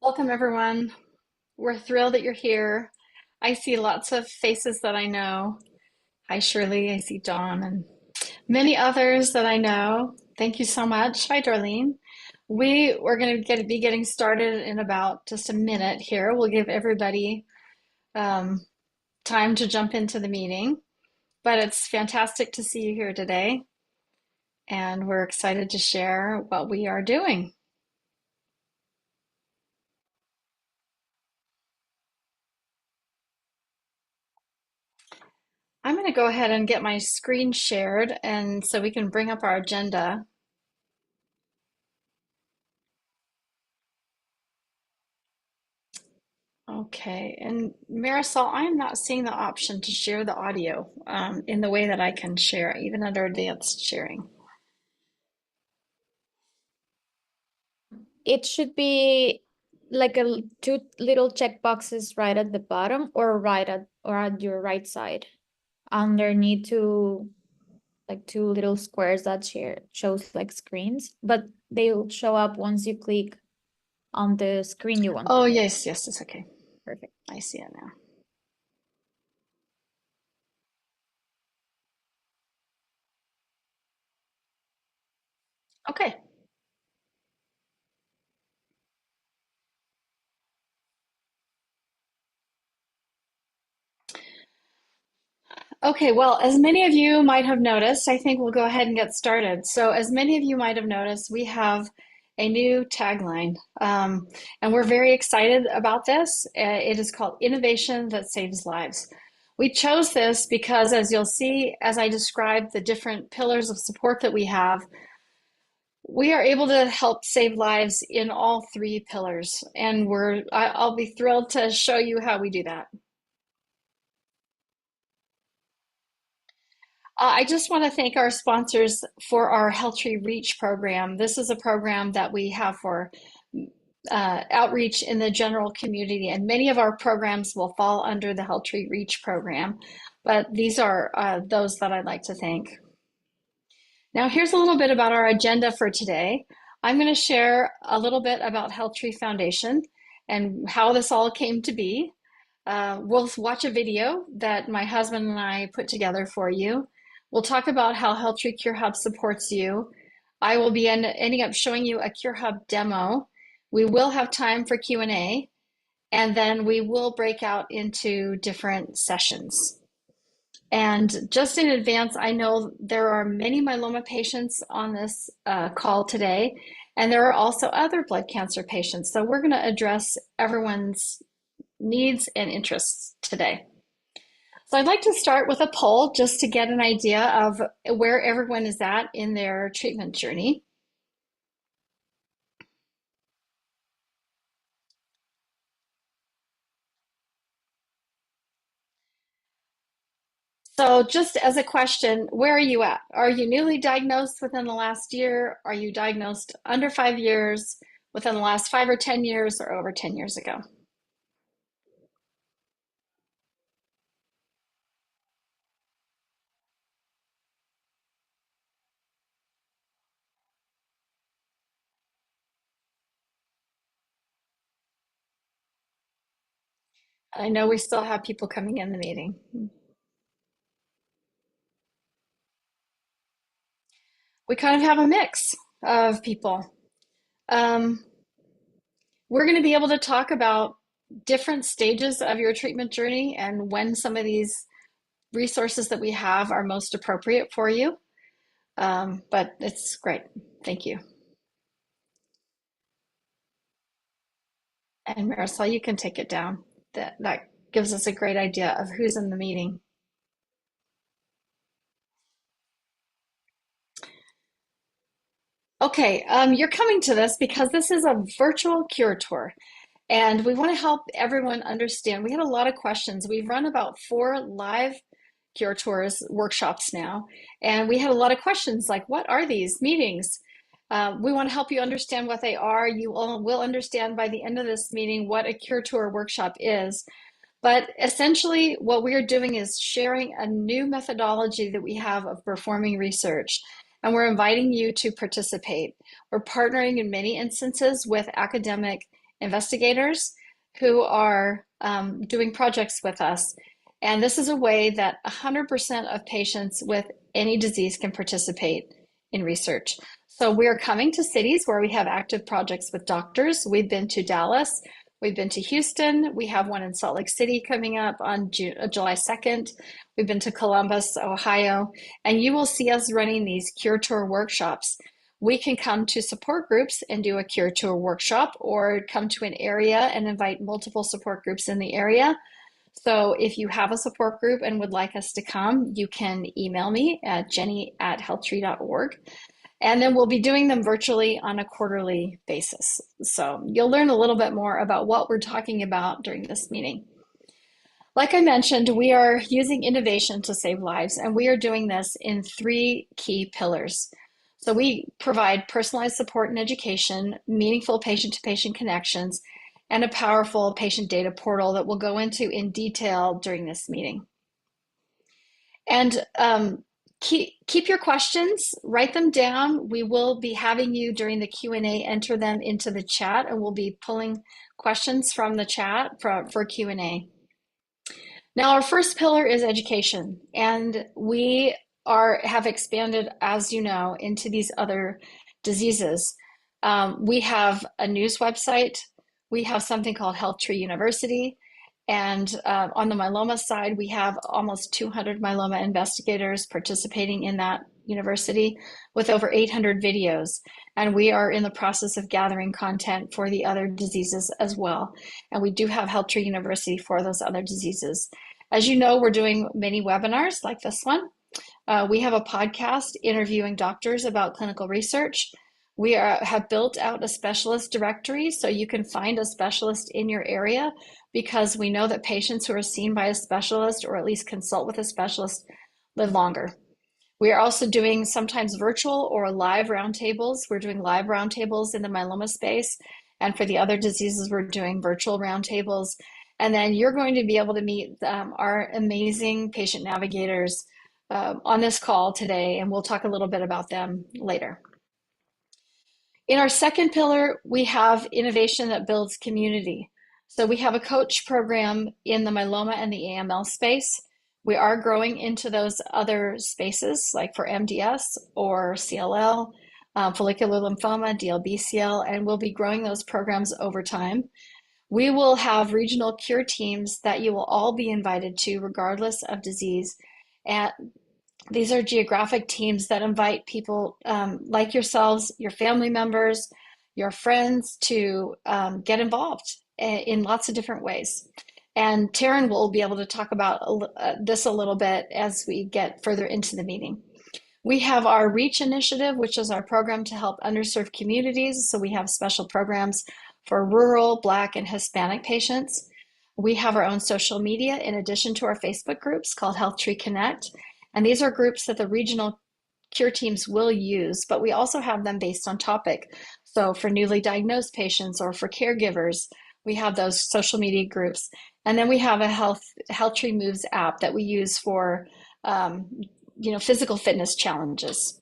Welcome, everyone. We're thrilled that you're here. I see lots of faces that I know. Hi, Shirley. I see Dawn and many others that I know. Thank you so much. Hi, Darlene. We're going to be getting started in about just a minute here. We'll give everybody um, time to jump into the meeting, but it's fantastic to see you here today, and we're excited to share what we are doing. I'm going to go ahead and get my screen shared, and so we can bring up our agenda. Okay, and Marisol, I'm not seeing the option to share the audio in the way that I can share, even under advanced sharing. It should be like two little check boxes right at the bottom or at your right side. Underneath two little squares that shows like screens, but they'll show up once you click on the screen you want. Oh, yes, yes, it's okay. Perfect. I see it now. Okay. Okay, well, as many of you might have noticed, I think we'll go ahead and get started. So, as many of you might have noticed, we have a new tagline, and we're very excited about this. It is called Innovation That Saves Lives. We chose this because, as you'll see, as I describe the different pillars of support that we have, we are able to help save lives in all three pillars, and I'll be thrilled to show you how we do that. I just want to thank our sponsors for our HealthTree Reach program. This is a program that we have for outreach in the general community, and many of our programs will fall under the HealthTree Reach program, but these are those that I'd like to thank. Now, here's a little bit about our agenda for today. I'm going to share a little bit about HealthTree Foundation and how this all came to be. We'll watch a video that my husband and I put together for you. We'll talk about how HealthTree Cure Hub supports you. I will be ending up showing you a Cure Hub demo. We will have time for Q&A, and then we will break out into different sessions. And just in advance, I know there are many myeloma patients on this call today, and there are also other blood cancer patients. So we're going to address everyone's needs and interests today. So I'd like to start with a poll just to get an idea of where everyone is at in their treatment journey. So just as a question, where are you at? Are you newly diagnosed within the last year? Are you diagnosed under 5 years, within the last 5 or 10 years, or over 10 years ago? I know we still have people coming in the meeting. We kind of have a mix of people. Um, we're going to be able to talk about different stages of your treatment journey and when some of these resources that we have are most appropriate for you. But it's great. Thank you. And Marisol, you can take it down. That gives us a great idea of who's in the meeting. Okay, you're coming to this because this is a virtual cure tour. And we want to help everyone understand. We had a lot of questions. We've run about 4 live Cure Tours workshops now, and we had a lot of questions like, what are these meetings? We want to help you understand what they are. You will understand by the end of this meeting what a Cure Tour workshop is. But essentially, what we are doing is sharing a new methodology that we have of performing research, and we're inviting you to participate. We're partnering in many instances with academic investigators who are doing projects with us. And this is a way that 100% of patients with any disease can participate in research. So we're coming to cities where we have active projects with doctors. We've been to Dallas, we've been to Houston, we have one in Salt Lake City coming up on July 2nd. We've been to Columbus, Ohio, and you will see us running these Cure Tour workshops. We can come to support groups and do a Cure Tour workshop, or come to an area and invite multiple support groups in the area. So if you have a support group and would like us to come, you can email me at jenny@healthtree.org. And then we'll be doing them virtually on a quarterly basis. So you'll learn a little bit more about what we're talking about during this meeting. Like I mentioned, we are using innovation to save lives, and we are doing this in 3 key pillars. So we provide personalized support and education, meaningful patient-to-patient connections, and a powerful patient data portal that we'll go into in detail during this meeting. And keep your questions, write them down. We will be having you during the Q&A enter them into the chat, and we'll be pulling questions from the chat for Q&A. Now, our first pillar is education, and we have expanded, as you know, into these other diseases. We have a news website. We have something called HealthTree University. And on the myeloma side, we have almost 200 myeloma investigators participating in that university with over 800 videos. And we are in the process of gathering content for the other diseases as well. And we do have HealthTree University for those other diseases. As you know, we're doing many webinars like this one. We have a podcast interviewing doctors about clinical research. We have built out a specialist directory so you can find a specialist in your area, because we know that patients who are seen by a specialist, or at least consult with a specialist, live longer. We are also doing sometimes virtual or live roundtables. We're doing live roundtables in the myeloma space, and for the other diseases, we're doing virtual roundtables. And then you're going to be able to meet our amazing patient navigators on this call today, and we'll talk a little bit about them later. In our second pillar, we have innovation that builds community. So we have a coach program in the myeloma and the AML space. We are growing into those other spaces, like for MDS or CLL, follicular lymphoma, DLBCL, and we'll be growing those programs over time. We will have regional cure teams that you will all be invited to regardless of disease. And these are geographic teams that invite people like yourselves, your family members, your friends to get involved in lots of different ways. And Taryn will be able to talk about this a little bit as we get further into the meeting. We have our REACH initiative, which is our program to help underserved communities. So we have special programs for rural, Black, and Hispanic patients. We have our own social media in addition to our Facebook groups called HealthTree Connect. And these are groups that the regional cure teams will use, but we also have them based on topic. So for newly diagnosed patients or for caregivers, we have those social media groups. And then we have a HealthTree Moves app that we use for physical fitness challenges.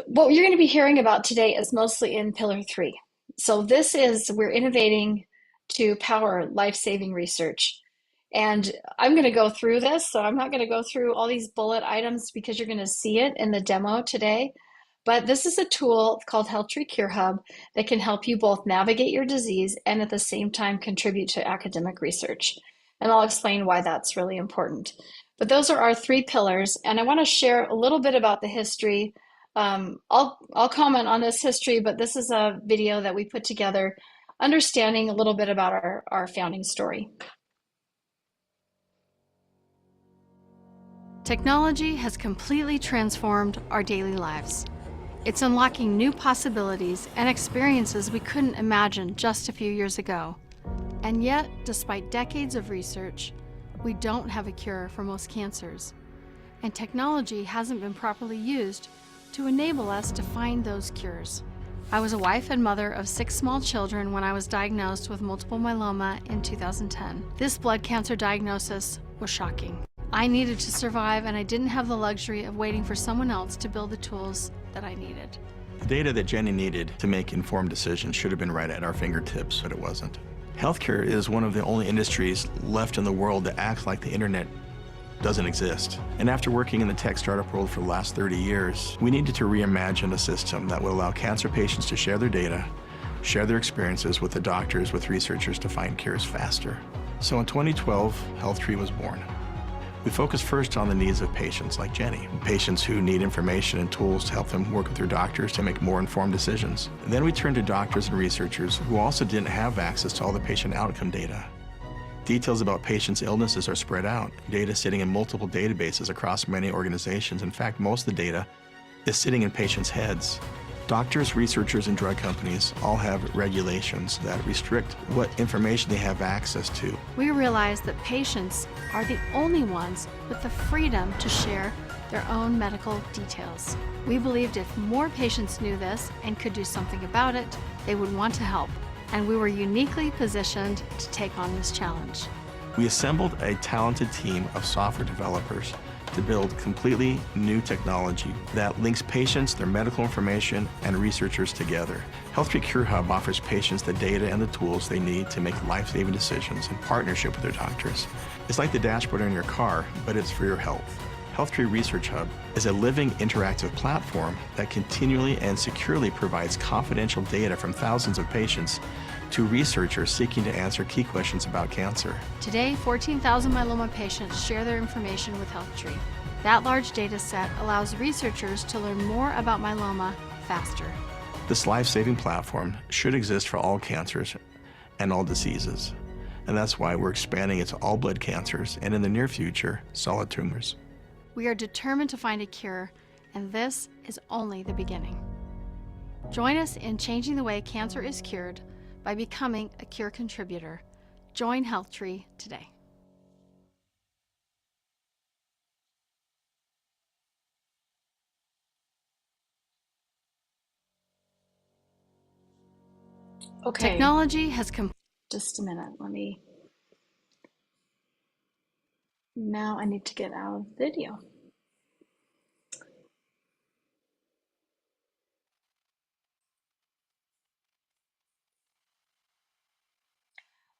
What you're going to be hearing about today is mostly in Pillar 3. So we're innovating to power life-saving research. And I'm going to go through this, so I'm not going to go through all these bullet items because you're going to see it in the demo today. But this is a tool called HealthTree Cure Hub that can help you both navigate your disease and at the same time contribute to academic research. And I'll explain why that's really important. But those are our 3 pillars, and I want to share a little bit about the history. I'll comment on this history, but this is a video that we put together understanding a little bit about our founding story. Technology has completely transformed our daily lives. It's unlocking new possibilities and experiences we couldn't imagine just a few years ago. And yet, despite decades of research, we don't have a cure for most cancers. And technology hasn't been properly used to enable us to find those cures. I was a wife and mother of 6 small children when I was diagnosed with multiple myeloma in 2010. This blood cancer diagnosis was shocking. I needed to survive, and I didn't have the luxury of waiting for someone else to build the tools that I needed. The data that Jenny needed to make informed decisions should have been right at our fingertips, but it wasn't. Healthcare is one of the only industries left in the world that acts like the internet doesn't exist. And after working in the tech startup world for the last 30 years, we needed to reimagine a system that would allow cancer patients to share their data, share their experiences with the doctors, with researchers to find cures faster. So in 2012, HealthTree was born. We focused first on the needs of patients like Jenny, patients who need information and tools to help them work with their doctors to make more informed decisions. And then we turned to doctors and researchers who also didn't have access to all the patient outcome data. Details about patients' illnesses are spread out, data sitting in multiple databases across many organizations. In fact, most of the data is sitting in patients' heads. Doctors, researchers, and drug companies all have regulations that restrict what information they have access to. We realized that patients are the only ones with the freedom to share their own medical details. We believed if more patients knew this and could do something about it, they would want to help. And we were uniquely positioned to take on this challenge. We assembled a talented team of software developers to build completely new technology that links patients, their medical information, and researchers together. HealthTree Cure Hub offers patients the data and the tools they need to make life-saving decisions in partnership with their doctors. It's like the dashboard in your car, but it's for your health. HealthTree Research Hub is a living, interactive platform that continually and securely provides confidential data from thousands of patients to researchers seeking to answer key questions about cancer. Today, 14,000 myeloma patients share their information with HealthTree. That large data set allows researchers to learn more about myeloma faster. This life-saving platform should exist for all cancers and all diseases. And that's why we're expanding it to all blood cancers and in the near future, solid tumors. We are determined to find a cure, and this is only the beginning. Join us in changing the way cancer is cured by becoming a Cure contributor. Join HealthTree today. Okay, Technology has just a minute. Now I need to get out of video.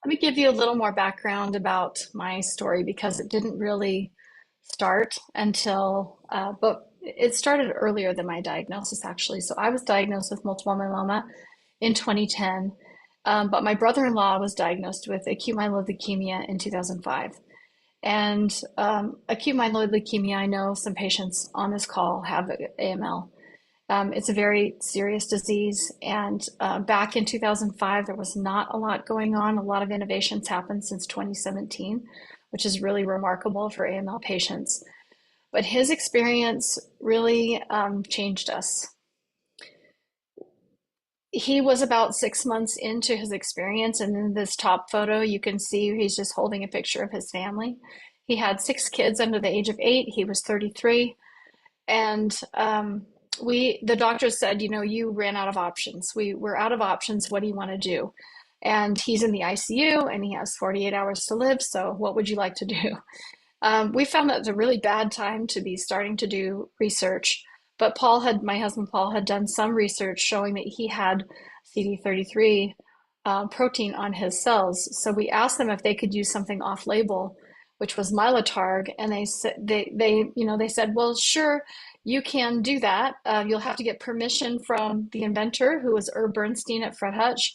Let me give you a little more background about my story because it didn't really start until, but it started earlier than my diagnosis actually. So I was diagnosed with multiple myeloma in 2010, but my brother-in-law was diagnosed with acute myeloid leukemia in 2005. And acute myeloid leukemia, I know some patients on this call have AML. It's a very serious disease, and back in 2005, there was not a lot going on. A lot of innovations happened since 2017, which is really remarkable for AML patients. But his experience really changed us. He was about 6 months into his experience, and in this top photo, you can see he's just holding a picture of his family. He had 6 kids under the age of 8. He was 33, and the doctors said, you ran out of options. We're out of options. What do you want to do? And he's in the ICU and he has 48 hours to live. So what would you like to do? We found that it's a really bad time to be starting to do research. But my husband Paul had done some research showing that he had CD33 protein on his cells. So we asked them if they could use something off-label, which was Mylotarg, and they said, well, sure, you can do that. You'll have to get permission from the inventor, who was Herb Bernstein at Fred Hutch.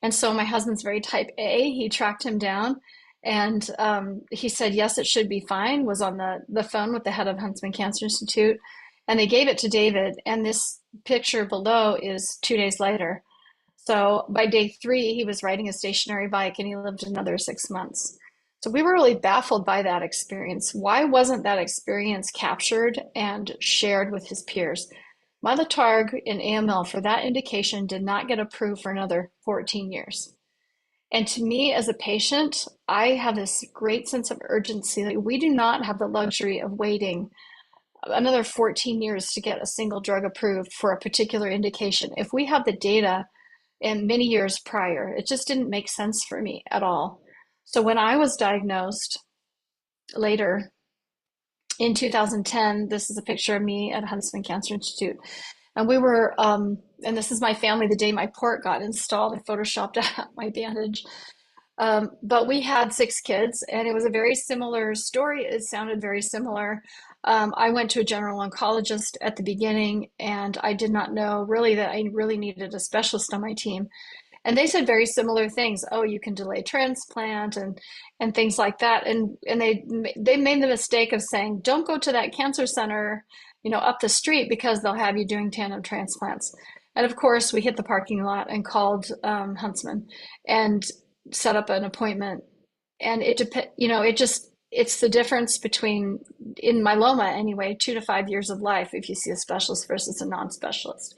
And so my husband's very type A. He tracked him down, and he said, yes, it should be fine, was on the phone with the head of Huntsman Cancer Institute, and they gave it to David. And this picture below is 2 days later. So by day 3, he was riding a stationary bike, and he lived another 6 months. So we were really baffled by that experience. Why wasn't that experience captured and shared with his peers? Mylotarg in AML for that indication did not get approved for another 14 years. And to me as a patient, I have this great sense of urgency. Like, we do not have the luxury of waiting another 14 years to get a single drug approved for a particular indication. If we have the data in many years prior, it just didn't make sense for me at all. So when I was diagnosed later in 2010, this is a picture of me at Huntsman Cancer Institute. And we were, and this is my family the day my port got installed. I photoshopped out my bandage. But we had 6 kids, and it was a very similar story. It sounded very similar. I went to a general oncologist at the beginning, and I did not know really that I really needed a specialist on my team. And they said very similar things. Oh, you can delay transplant and things like that. And they made the mistake of saying, don't go to that cancer center, up the street because they'll have you doing tandem transplants. And of course, we hit the parking lot and called Huntsman and set up an appointment. And it's the difference between, in myeloma anyway, 2 to 5 years of life if you see a specialist versus a non-specialist.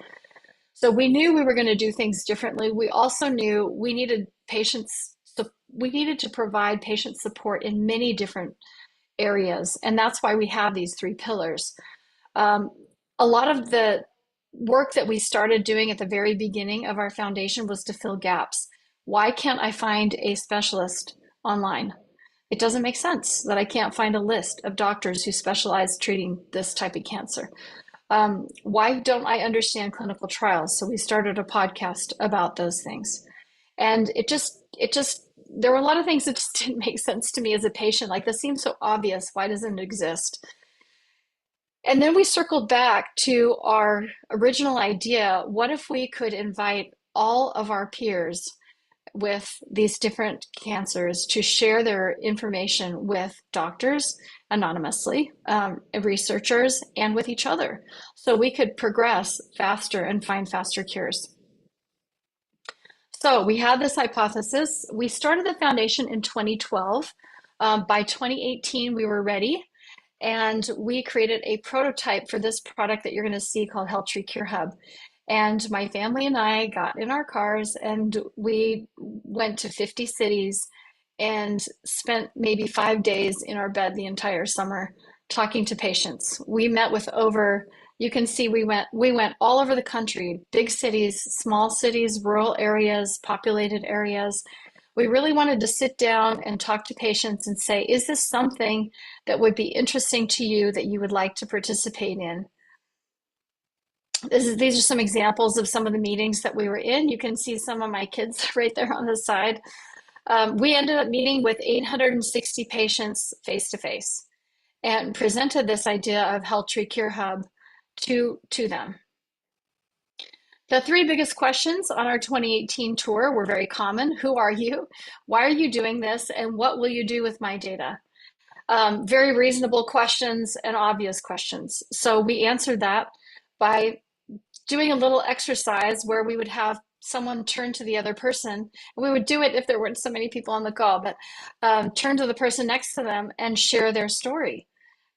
So we knew we were going to do things differently. We also knew we needed to provide patient support in many different areas. And that's why we have these 3 pillars. A lot of the work that we started doing at the very beginning of our foundation was to fill gaps. Why can't I find a specialist online? It doesn't make sense that I can't find a list of doctors who specialize treating this type of cancer. Why don't I understand clinical trials? So we started a podcast about those things. And there were a lot of things that just didn't make sense to me as a patient. Like, this seems so obvious. Why doesn't it exist? And then we circled back to our original idea. What if we could invite all of our peers with these different cancers to share their information with doctors anonymously, researchers, and with each other, so we could progress faster and find faster cures. So we had this hypothesis. We started the foundation in 2012. By 2018, we were ready, and we created a prototype for this product that you're going to see called HealthTree Cure Hub. And my family and I got in our cars and we went to 50 cities and spent maybe 5 days in our bed the entire summer talking to patients. We met with you can see we went all over the country, big cities, small cities, rural areas, populated areas. We really wanted to sit down and talk to patients and say, is this something that would be interesting to you that you would like to participate in? These are some examples of some of the meetings that we were in. You can see some of my kids right there on the side. We ended up meeting with 860 patients face-to-face and presented this idea of HealthTree Cure Hub to them. The 3 biggest questions on our 2018 tour were very common. Who are you? Why are you doing this? And what will you do with my data? Very reasonable questions and obvious questions. So we answered that by doing a little exercise where we would have someone turn to the other person. And we would do it if there weren't so many people on the call, but turn to the person next to them and share their story.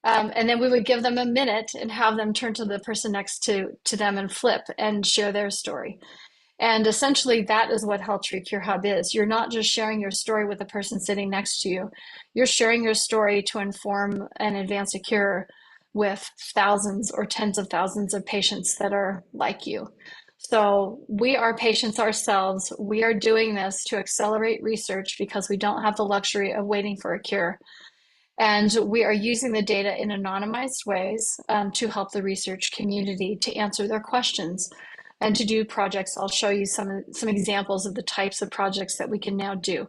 And then we would give them a minute and have them turn to the person next to them and flip and share their story. And essentially, that is what HealthTree Cure Hub is. You're not just sharing your story with the person sitting next to you. You're sharing your story to inform and advance a cure with thousands or tens of thousands of patients that are like you. So we are patients ourselves. We are doing this to accelerate research because we don't have the luxury of waiting for a cure. And we are using the data in anonymized ways to help the research community to answer their questions and to do projects. I'll show you some examples of the types of projects that we can now do.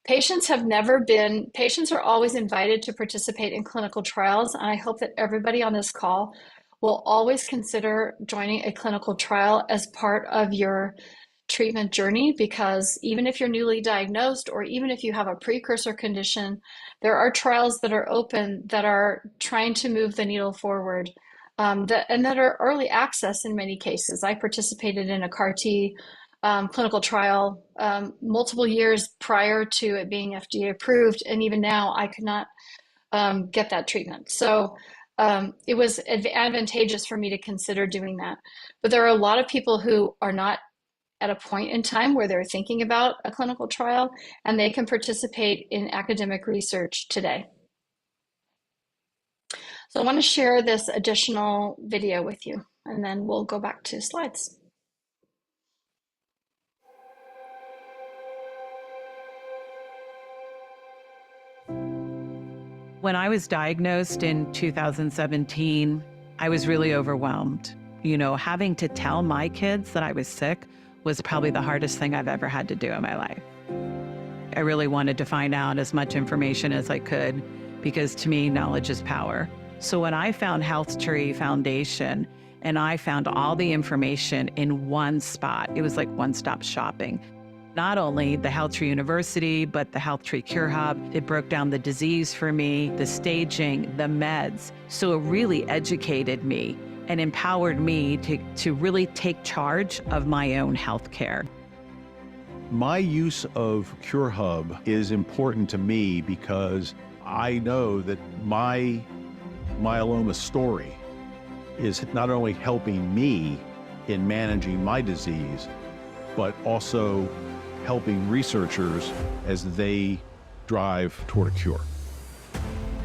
Patients are always invited to participate in clinical trials, and I hope that everybody on this call will always consider joining a clinical trial as part of your treatment journey, because even if you're newly diagnosed or even if you have a precursor condition, there are trials that are open that are trying to move the needle forward, and that are early access in many cases. I participated in a CAR-T clinical trial multiple years prior to it being FDA approved, and even now I could not get that treatment. So it was advantageous for me to consider doing that. But there are a lot of people who are not at a point in time where they're thinking about a clinical trial, and they can participate in academic research today. So I want to share this additional video with you, and then we'll go back to slides. When I was diagnosed in 2017, I was really overwhelmed. Having to tell my kids that I was sick was probably the hardest thing I've ever had to do in my life. I really wanted to find out as much information as I could because to me, knowledge is power. So when I found HealthTree Foundation and I found all the information in one spot, it was like one-stop shopping. Not only the HealthTree University, but the HealthTree Cure Hub. It broke down the disease for me, the staging, the meds. So it really educated me and empowered me to really take charge of my own health care. My use of Cure Hub is important to me because I know that my myeloma story is not only helping me in managing my disease, but also helping researchers as they drive toward a cure.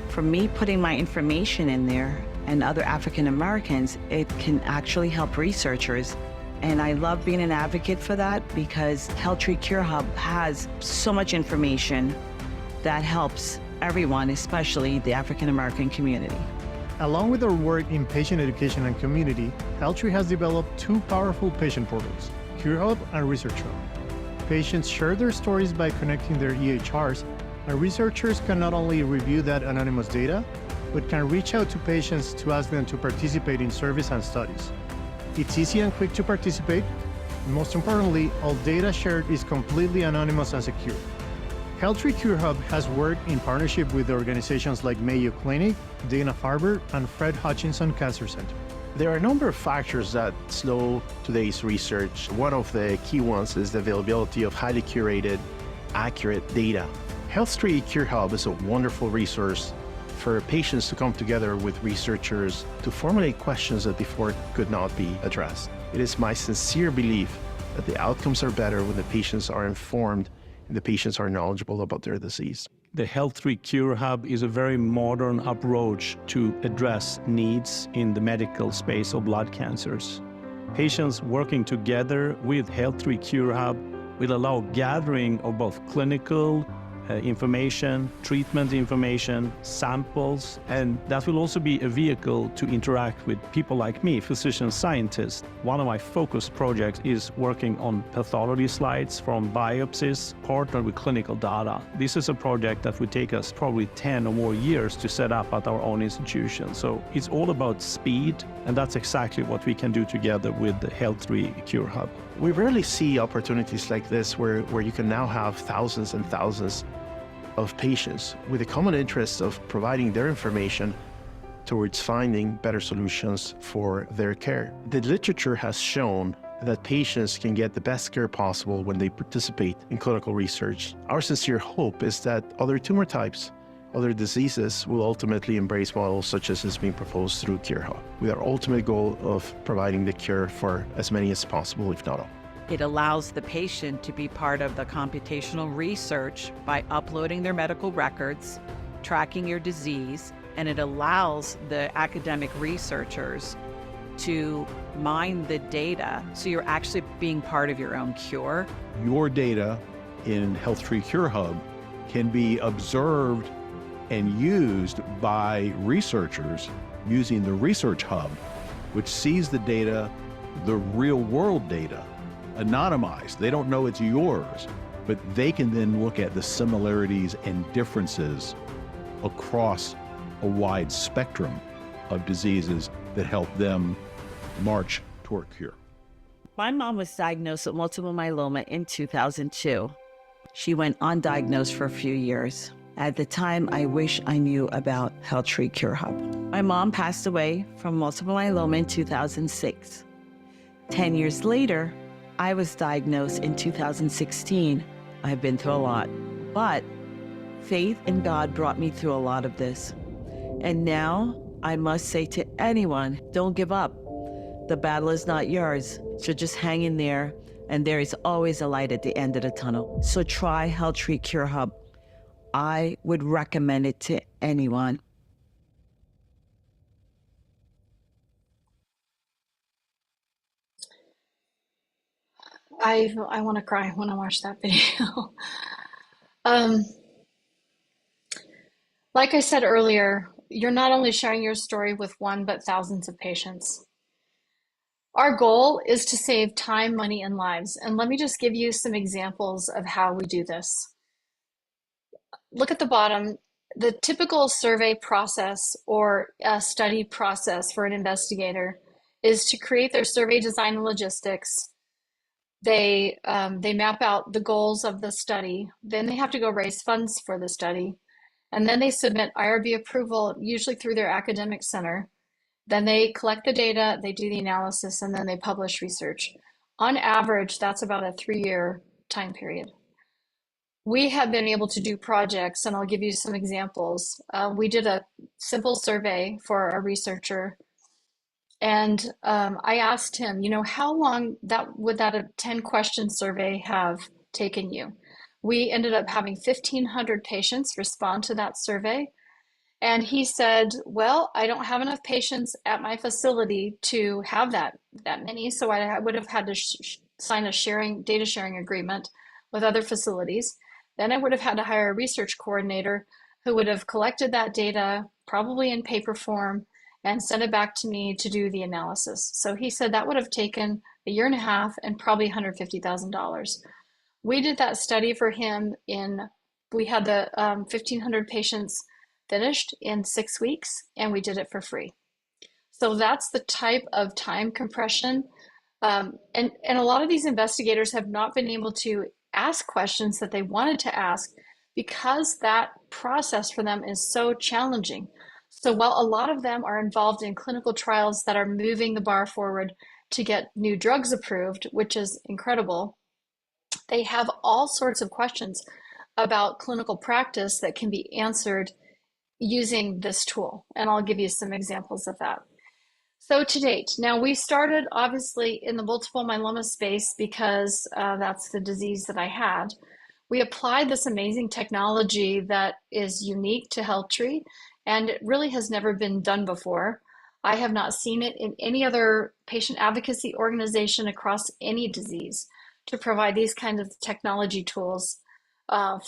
For me, putting my information in there and other African Americans, it can actually help researchers. And I love being an advocate for that because HealthTree Cure Hub has so much information that helps everyone, especially the African American community. Along with our work in patient education and community, HealthTree has developed two powerful patient portals, Cure Hub and Research Hub. Patients share their stories by connecting their EHRs, and researchers can not only review that anonymous data, but can reach out to patients to ask them to participate in surveys and studies. It's easy and quick to participate, and most importantly, all data shared is completely anonymous and secure. HealthTree Cure Hub has worked in partnership with organizations like Mayo Clinic, Dana-Farber, and Fred Hutchinson Cancer Center. There are a number of factors that slow today's research. One of the key ones is the availability of highly curated, accurate data. HealthTree Cure Hub is a wonderful resource for patients to come together with researchers to formulate questions that before could not be addressed. It is my sincere belief that the outcomes are better when the patients are informed and the patients are knowledgeable about their disease. The HealthTree Cure Hub is a very modern approach to address needs in the medical space of blood cancers. Patients working together with HealthTree Cure Hub will allow gathering of both clinical information, treatment information, samples, and that will also be a vehicle to interact with people like me, physician scientists. One of my focus projects is working on pathology slides from biopsies partnered with clinical data. This is a project that would take us probably 10 or more years to set up at our own institution. So it's all about speed, and that's exactly what we can do together with the HealthTree Cure Hub. We rarely see opportunities like this where you can now have thousands and thousands of patients with a common interest of providing their information towards finding better solutions for their care. The literature has shown that patients can get the best care possible when they participate in clinical research. Our sincere hope is that other tumor types, other diseases will ultimately embrace models such as is being proposed through Cure Hub, with our ultimate goal of providing the cure for as many as possible, if not all. It allows the patient to be part of the computational research by uploading their medical records, tracking your disease, and it allows the academic researchers to mine the data so you're actually being part of your own cure. Your data in HealthTree Cure Hub can be observed and used by researchers using the Research Hub, which sees the data, the real world data, anonymized. They don't know it's yours, but they can then look at the similarities and differences across a wide spectrum of diseases that help them march toward cure. My mom was diagnosed with multiple myeloma in 2002. She went undiagnosed for a few years. At the time, I wish I knew about HealthTree Cure Hub. My mom passed away from multiple myeloma in 2006. 10 years later, I was diagnosed in 2016. I've been through a lot, but faith in God brought me through a lot of this. And now I must say to anyone, don't give up. The battle is not yours, so just hang in there, and there is always a light at the end of the tunnel. So try HealthTree Cure Hub. I would recommend it to anyone. I want to cry when I watch that video. um, like I said earlier, you're not only sharing your story with one, but thousands of patients. Our goal is to save time, money, and lives. And let me just give you some examples of how we do this. Look at the bottom. The typical survey process or a study process for an investigator is to create their survey design and logistics. They map out the goals of the study. Then they have to go raise funds for the study. And then they submit IRB approval, usually through their academic center. Then they collect the data, they do the analysis, and then they publish research. On average, that's about a 3-year time period. We have been able to do projects, and I'll give you some examples. We did a simple survey for a researcher, and I asked him, how long would that a 10-question survey have taken you? We ended up having 1,500 patients respond to that survey. And he said, well, I don't have enough patients at my facility to have that many, so I would have had to sign a data sharing agreement with other facilities. Then I would have had to hire a research coordinator who would have collected that data, probably in paper form, and sent it back to me to do the analysis. So he said that would have taken a year and a half and probably $150,000. We did that study for him we had the 1,500 patients finished in 6 weeks, and we did it for free. So that's the type of time compression. And a lot of these investigators have not been able to ask questions that they wanted to ask because that process for them is so challenging. So while a lot of them are involved in clinical trials that are moving the bar forward to get new drugs approved, which is incredible, they have all sorts of questions about clinical practice that can be answered using this tool. And I'll give you some examples of that. So to date, now we started obviously in the multiple myeloma space because that's the disease that I had. We applied this amazing technology that is unique to HealthTree, and it really has never been done before. I have not seen it in any other patient advocacy organization across any disease to provide these kinds of technology tools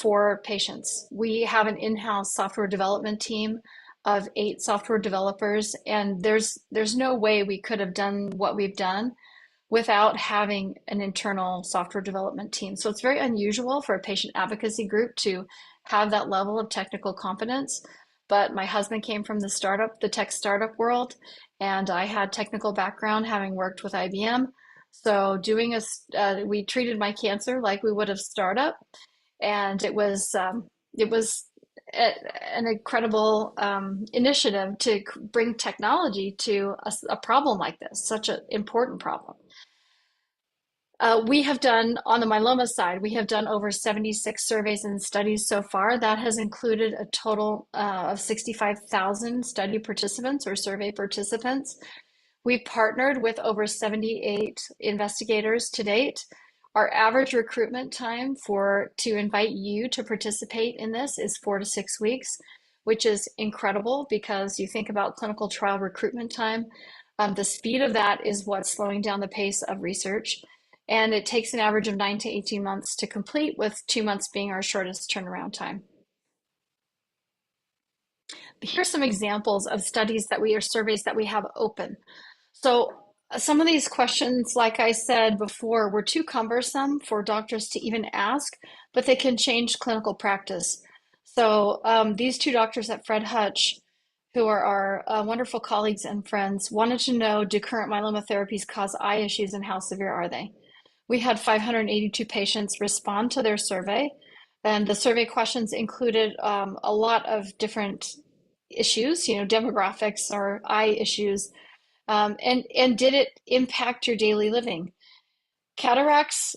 for patients. We have an in-house software development team of 8 software developers, and there's no way we could have done what we've done without having an internal software development team. So it's very unusual for a patient advocacy group to have that level of technical competence. But my husband came from the tech startup world, and I had technical background having worked with IBM. So we treated my cancer like we would have startup, and it was an incredible initiative to bring technology to a problem like this, such an important problem. We have done, on the myeloma side, we have done over 76 surveys and studies so far. That has included a total of 65,000 study participants or survey participants. We've partnered with over 78 investigators to date. Our average recruitment time to invite you to participate in this is 4 to 6 weeks, which is incredible because you think about clinical trial recruitment time. The speed of that is what's slowing down the pace of research. And it takes an average of 9 to 18 months to complete, with 2 months being our shortest turnaround time. Here's some examples of surveys that we have open. So some of these questions, like I said before, were too cumbersome for doctors to even ask, but they can change clinical practice. So these 2 doctors at Fred Hutch, who are our wonderful colleagues and friends, wanted to know, do current myeloma therapies cause eye issues and how severe are they? We had 582 patients respond to their survey, and the survey questions included a lot of different issues, demographics or eye issues, and did it impact your daily living? Cataracts,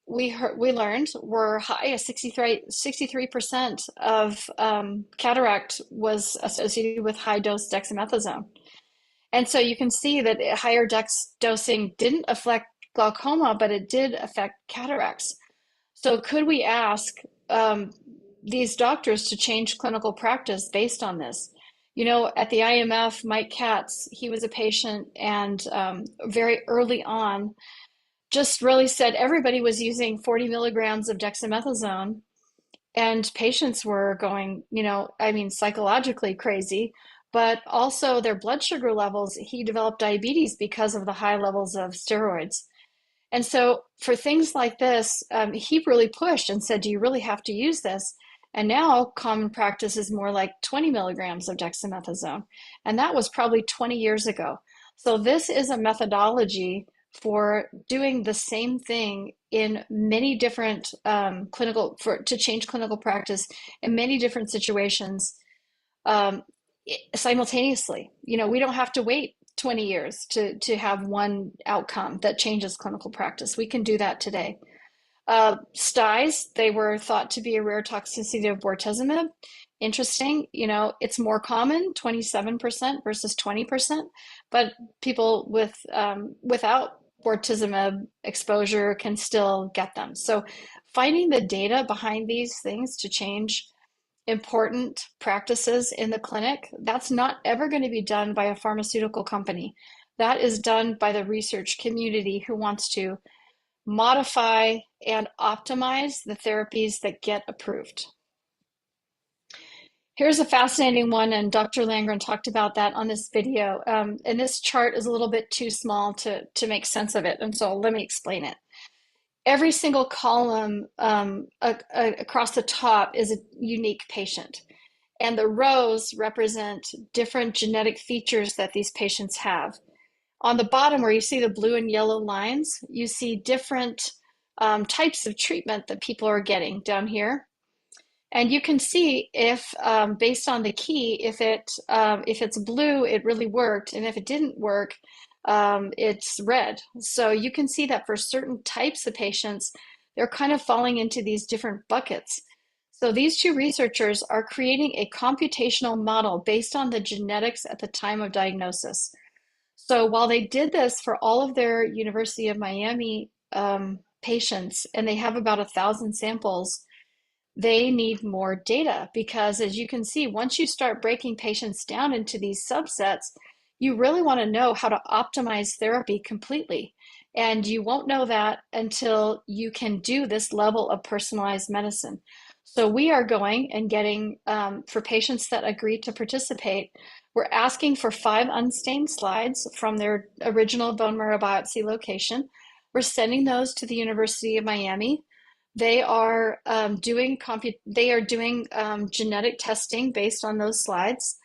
we learned, were high. 63% of cataract was associated with high dose dexamethasone. And so you can see that higher dex dosing didn't affect glaucoma, but it did affect cataracts. So could we ask these doctors to change clinical practice based on this? At the IMF, Mike Katz, he was a patient, and very early on, just really said everybody was using 40 milligrams of dexamethasone, and patients were going, psychologically crazy. but also their blood sugar levels. He developed diabetes because of the high levels of steroids. And so for things like this, he really pushed and said, do you really have to use this? And now common practice is more like 20 milligrams of dexamethasone. And that was probably 20 years ago. So this is a methodology for doing the same thing in many different to change clinical practice in many different situations simultaneously. You know, we don't have to wait 20 years to have one outcome that changes clinical practice. We can do that today. Styes, they were thought to be a rare toxicity of bortezomib. Interesting, you know, it's more common, 27% versus 20%, but people without bortezomib exposure can still get them. So finding the data behind these things to change important practices in the clinic, that's not ever going to be done by a pharmaceutical company. That is done by the research community who wants to modify and optimize the therapies that get approved. Here's a fascinating one, and Dr. Landgren talked about that on this video. And this chart is a little bit too small to make sense of it, and so let me explain it. Every single column across the top is a unique patient, and the rows represent different genetic features that these patients have. On the bottom, where you see the blue and yellow lines, you see different types of treatment that people are getting down here. And you can see if, based on the key, if it's blue, it really worked, and if it didn't work, it's red. So you can see that for certain types of patients, they're kind of falling into these different buckets. So these two researchers are creating a computational model based on the genetics at the time of diagnosis. So while they did this for all of their University of Miami patients, and they have about 1,000 samples, they need more data because, as you can see, once you start breaking patients down into these subsets, you really want to know how to optimize therapy completely. And you won't know that until you can do this level of personalized medicine. So we are going and getting, for patients that agree to participate, we're asking for 5 unstained slides from their original bone marrow biopsy location. We're sending those to the University of Miami. They are doing genetic testing based on those slides.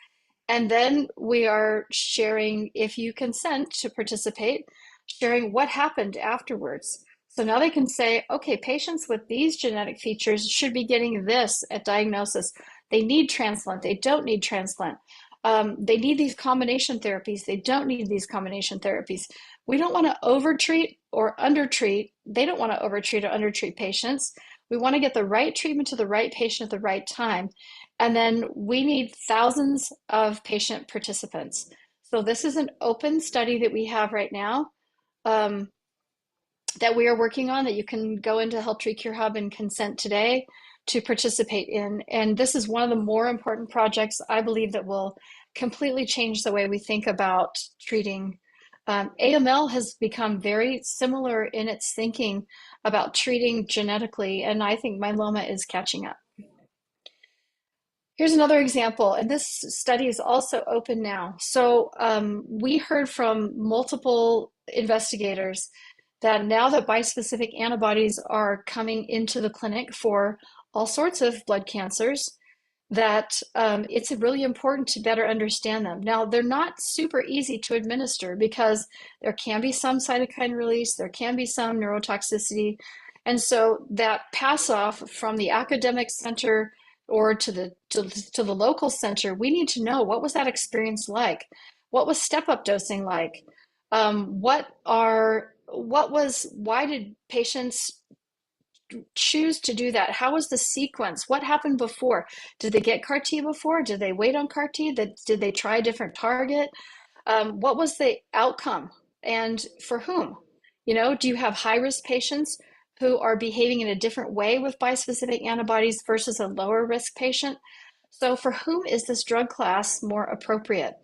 And then we are sharing, if you consent to participate, sharing what happened afterwards. So now they can say, okay, patients with these genetic features should be getting this at diagnosis. They need transplant, they don't need transplant. They need these combination therapies, they don't need these combination therapies. We don't want to overtreat or undertreat. They don't want to overtreat or undertreat patients. We want to get the right treatment to the right patient at the right time. And then we need thousands of patient participants. So this is an open study that we have right now that we are working on, that you can go into HealthTree Cure Hub and consent today to participate in. And this is one of the more important projects, I believe, that will completely change the way we think about treating. AML has become very similar in its thinking about treating genetically, and I think myeloma is catching up. Here's another example, and this study is also open now. So we heard from multiple investigators that now that bispecific antibodies are coming into the clinic for all sorts of blood cancers, that it's really important to better understand them. Now, they're not super easy to administer because there can be some cytokine release, there can be some neurotoxicity. And so that pass off from the academic center or to the local center, we need to know, what was that experience like? What was step-up dosing like? Why did patients choose to do that? How was the sequence? What happened before? Did they get CAR T before? Did they wait on CAR T? Did they try a different target? What was the outcome, and for whom? You know, do you have high-risk patients who are behaving in a different way with bispecific antibodies versus a lower risk patient? So for whom is this drug class more appropriate?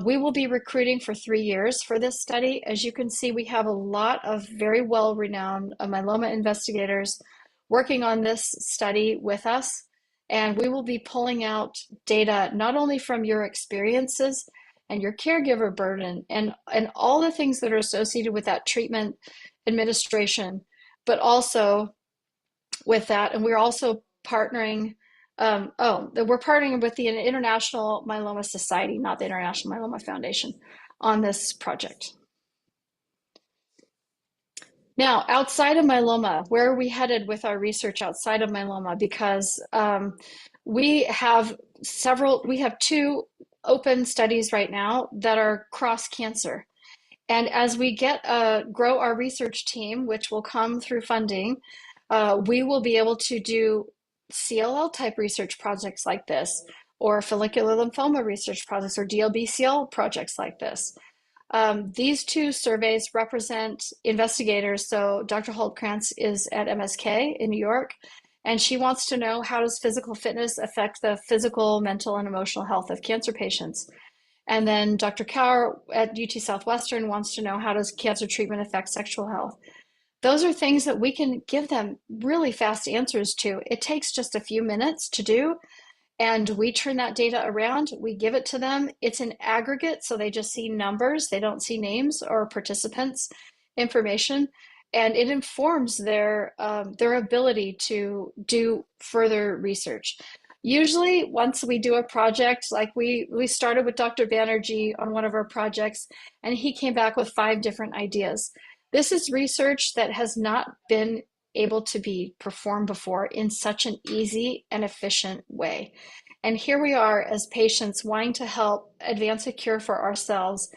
We will be recruiting for 3 years for this study. As you can see, we have a lot of very well-renowned myeloma investigators working on this study with us. And we will be pulling out data not only from your experiences and your caregiver burden and all the things that are associated with that treatment administration, but also with that. And we're also partnering, we're partnering with the International Myeloma Society, not the International Myeloma Foundation, on this project. Now, outside of myeloma, where are we headed with our research outside of myeloma? Because we have two open studies right now that are cross cancer. And as we grow our research team, which will come through funding, we will be able to do CLL type research projects like this, or follicular lymphoma research projects, or DLBCL projects like this. These two surveys represent investigators. So Dr. Holtkrantz is at MSK in New York, and she wants to know, how does physical fitness affect the physical, mental, and emotional health of cancer patients? And then Dr. Kaur at UT Southwestern wants to know, how does cancer treatment affect sexual health? Those are things that we can give them really fast answers to. It takes just a few minutes to do, and we turn that data around, we give it to them. It's an aggregate, so they just see numbers. They don't see names or participants' information, and it informs their ability to do further research. Usually, once we do a project, like we started with Dr. Banerjee on one of our projects, and he came back with 5 different ideas. This is research that has not been able to be performed before in such an easy and efficient way. And here we are as patients wanting to help advance a cure for ourselves,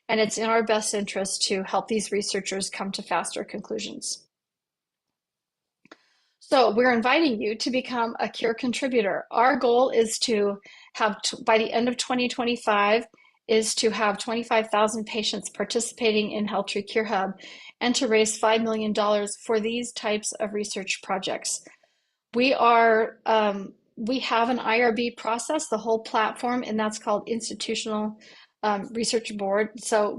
and it's in our best interest to help these researchers come to faster conclusions. So we're inviting you to become a cure contributor. Our goal is to have, by the end of 2025, is to have 25,000 patients participating in HealthTree Cure Hub, and to raise $5 million for these types of research projects. We have an IRB process, the whole platform, and that's called Institutional Research Board. So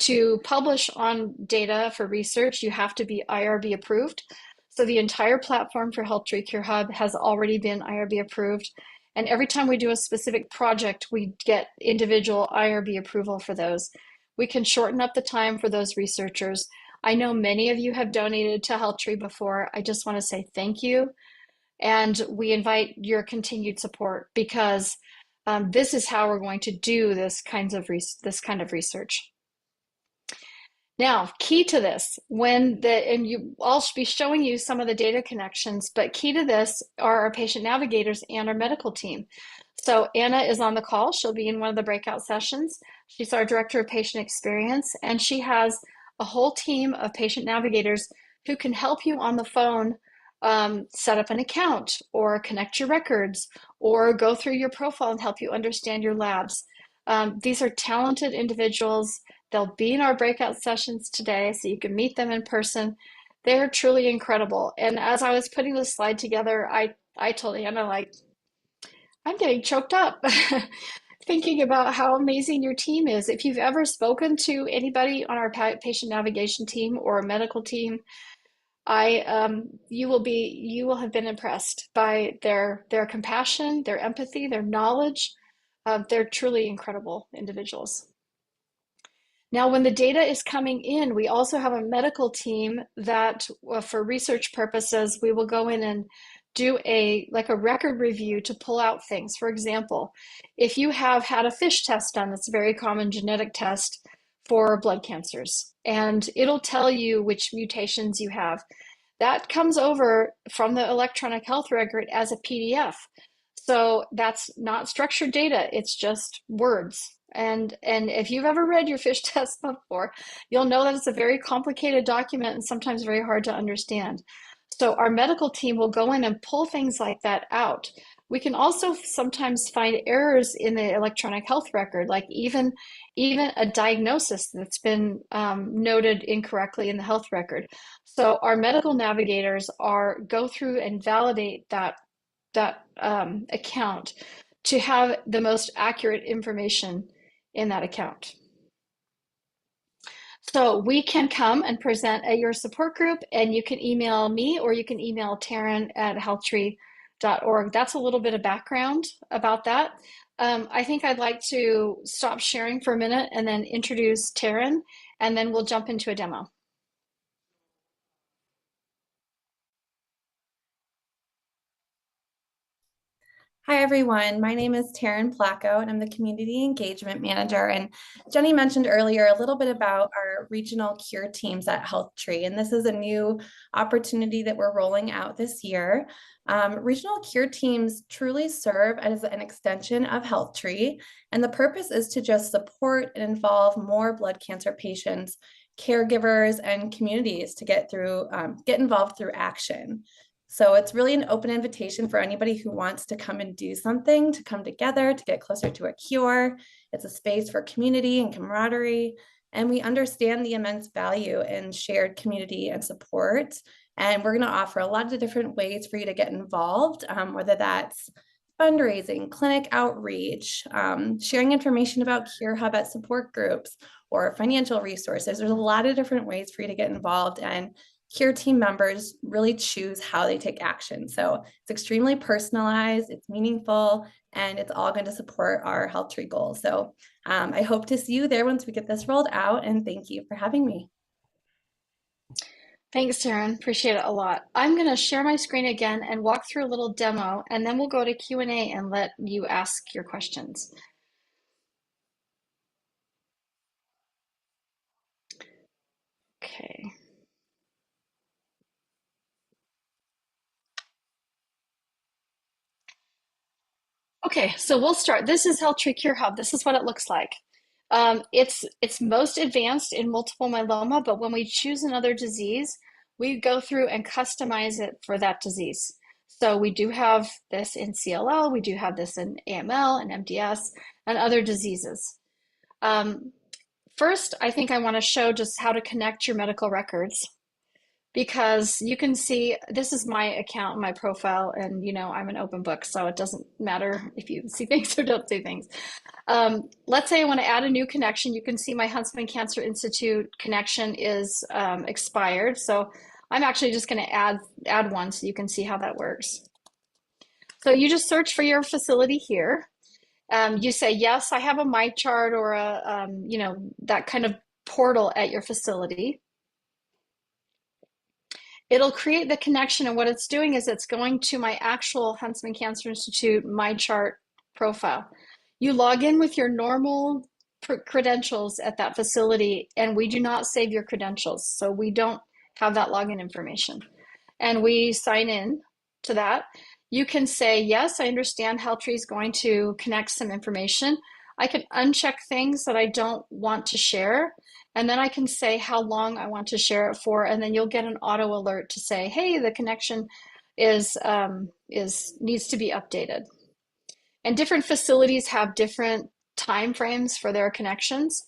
to publish on data for research, you have to be IRB approved. So the entire platform for HealthTree Cure Hub has already been IRB approved. And every time we do a specific project, we get individual IRB approval for those. We can shorten up the time for those researchers. I know many of you have donated to HealthTree before. I just want to say thank you. And we invite your continued support, because this is how we're going to do this kind of research. Now, key to this, I'll be showing you some of the data connections, but key to this are our patient navigators and our medical team. So Anna is on the call. She'll be in one of the breakout sessions. She's our director of patient experience, and she has a whole team of patient navigators who can help you on the phone set up an account, or connect your records, or go through your profile and help you understand your labs. These are talented individuals. They'll be in our breakout sessions today, so you can meet them in person. They're truly incredible. And as I was putting this slide together, I told Anna, like, I'm getting choked up thinking about how amazing your team is. If you've ever spoken to anybody on our patient navigation team or a medical team, you will have been impressed by their compassion, their empathy, their knowledge. They're truly incredible individuals. Now, when the data is coming in, we also have a medical team that, for research purposes, we will go in and do a record review to pull out things. For example, if you have had a FISH test done, that's a very common genetic test for blood cancers, and it'll tell you which mutations you have. That comes over from the electronic health record as a PDF. So that's not structured data, it's just words. And if you've ever read your FISH test before, you'll know that it's a very complicated document and sometimes very hard to understand. So our medical team will go in and pull things like that out. We can also sometimes find errors in the electronic health record, like even a diagnosis that's been noted incorrectly in the health record. So our medical navigators go through and validate that account to have the most accurate information in that account. So we can come and present at your support group, and you can email me, or you can email Taryn at HealthTree HealthTree.org. That's a little bit of background about that. I think I'd like to stop sharing for a minute and then introduce Taryn, and then we'll jump into a demo. Hi, everyone. My name is Taryn Placco, and I'm the Community Engagement Manager. And Jenny mentioned earlier a little bit about our regional cure teams at HealthTree, and this is a new opportunity that we're rolling out this year. Regional cure teams truly serve as an extension of HealthTree, and the purpose is to just support and involve more blood cancer patients, caregivers, and communities to get involved through action. So it's really an open invitation for anybody who wants to come and do something, to come together, to get closer to a cure. It's a space for community and camaraderie. And we understand the immense value in shared community and support. And we're going to offer a lot of different ways for you to get involved, whether that's fundraising, clinic outreach, sharing information about Cure Hub at support groups, or financial resources. There's a lot of different ways for you to get involved, and Cure team members really choose how they take action. So it's extremely personalized, it's meaningful, and it's all going to support our HealthTree goals. So I hope to see you there once we get this rolled out, and thank you for having me. Thanks, Taryn. Appreciate it a lot. I'm going to share my screen again and walk through a little demo, and then we'll go to Q&A and let you ask your questions. Okay. Okay, so we'll start. This is HealthTree Cure Hub. This is what it looks like. It's most advanced in multiple myeloma, but when we choose another disease, we go through and customize it for that disease. So we do have this in CLL, we do have this in AML and MDS and other diseases. First, I think I want to show just how to connect your medical records, because you can see this is my account, my profile, and I'm an open book, so it doesn't matter if you see things or don't see things. Let's say I want to add a new connection. You can see my Huntsman Cancer Institute connection is expired, so I'm actually just going to add one so you can see how that works. So you just search for your facility here. You say, yes, I have a MyChart or a that kind of portal at your facility. It'll create the connection, and what it's doing is it's going to my actual Huntsman Cancer Institute MyChart profile. You log in with your normal credentials at that facility, and we do not save your credentials, so we don't have that login information. And we sign in to that. You can say, yes, I understand HealthTree is going to connect some information. I can uncheck things that I don't want to share, and then I can say how long I want to share it for, and then you'll get an auto alert to say, hey, the connection needs to be updated. And different facilities have different time frames for their connections,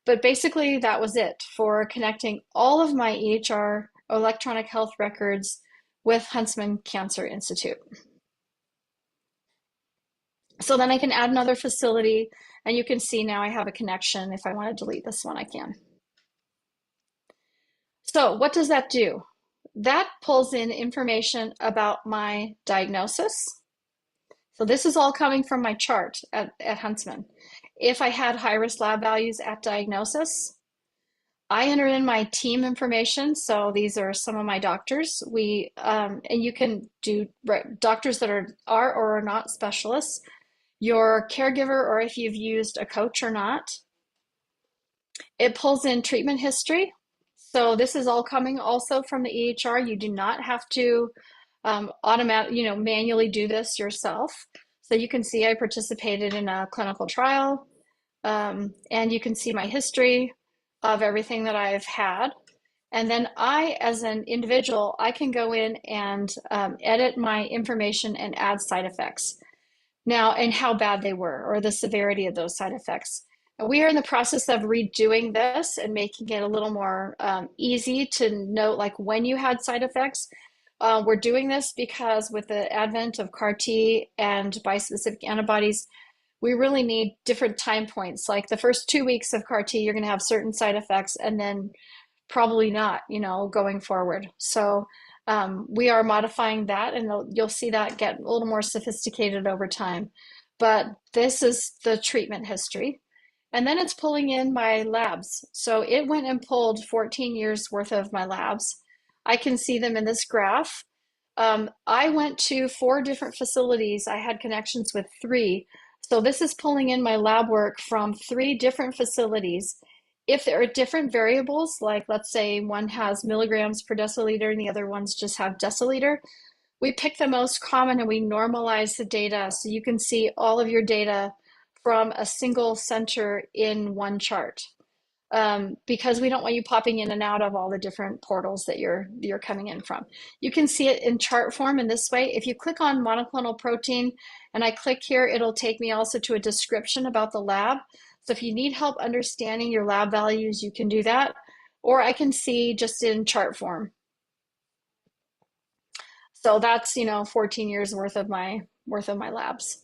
but basically that was it for connecting all of my EHR electronic health records with Huntsman Cancer Institute. So then I can add another facility, and you can see now I have a connection. If I want to delete this one, I can. So what does that do? That pulls in information about my diagnosis. So this is all coming from my chart at Huntsman. If I had high-risk lab values at diagnosis, I enter in my team information. So these are some of my doctors. And you can do doctors that are or are not specialists, your caregiver, or if you've used a coach or not. It pulls in treatment history. So this is all coming also from the EHR. You do not have to manually do this yourself. So you can see I participated in a clinical trial, and you can see my history of everything that I've had. And then I, as an individual, I can go in and edit my information and add side effects. Now, and how bad they were, or the severity of those side effects. We are in the process of redoing this and making it a little more easy to note, like when you had side effects. We're doing this because with the advent of CAR-T and bispecific antibodies, we really need different time points. Like the first 2 weeks of CAR-T, you're going to have certain side effects, and then probably not, going forward. So We are modifying that, and you'll see that get a little more sophisticated over time. But this is the treatment history. And then it's pulling in my labs. So it went and pulled 14 years worth of my labs. I can see them in this graph. I went to 4 different facilities. I had connections with 3. So this is pulling in my lab work from 3 different facilities. If there are different variables, like let's say one has milligrams per deciliter and the other ones just have deciliter, we pick the most common and we normalize the data so you can see all of your data from a single center in one chart. Because we don't want you popping in and out of all the different portals that you're coming in from. You can see it in chart form in this way. If you click on monoclonal protein and I click here, it'll take me also to a description about the lab. So if you need help understanding your lab values, you can do that. Or I can see just in chart form. So that's, 14 years worth of my labs.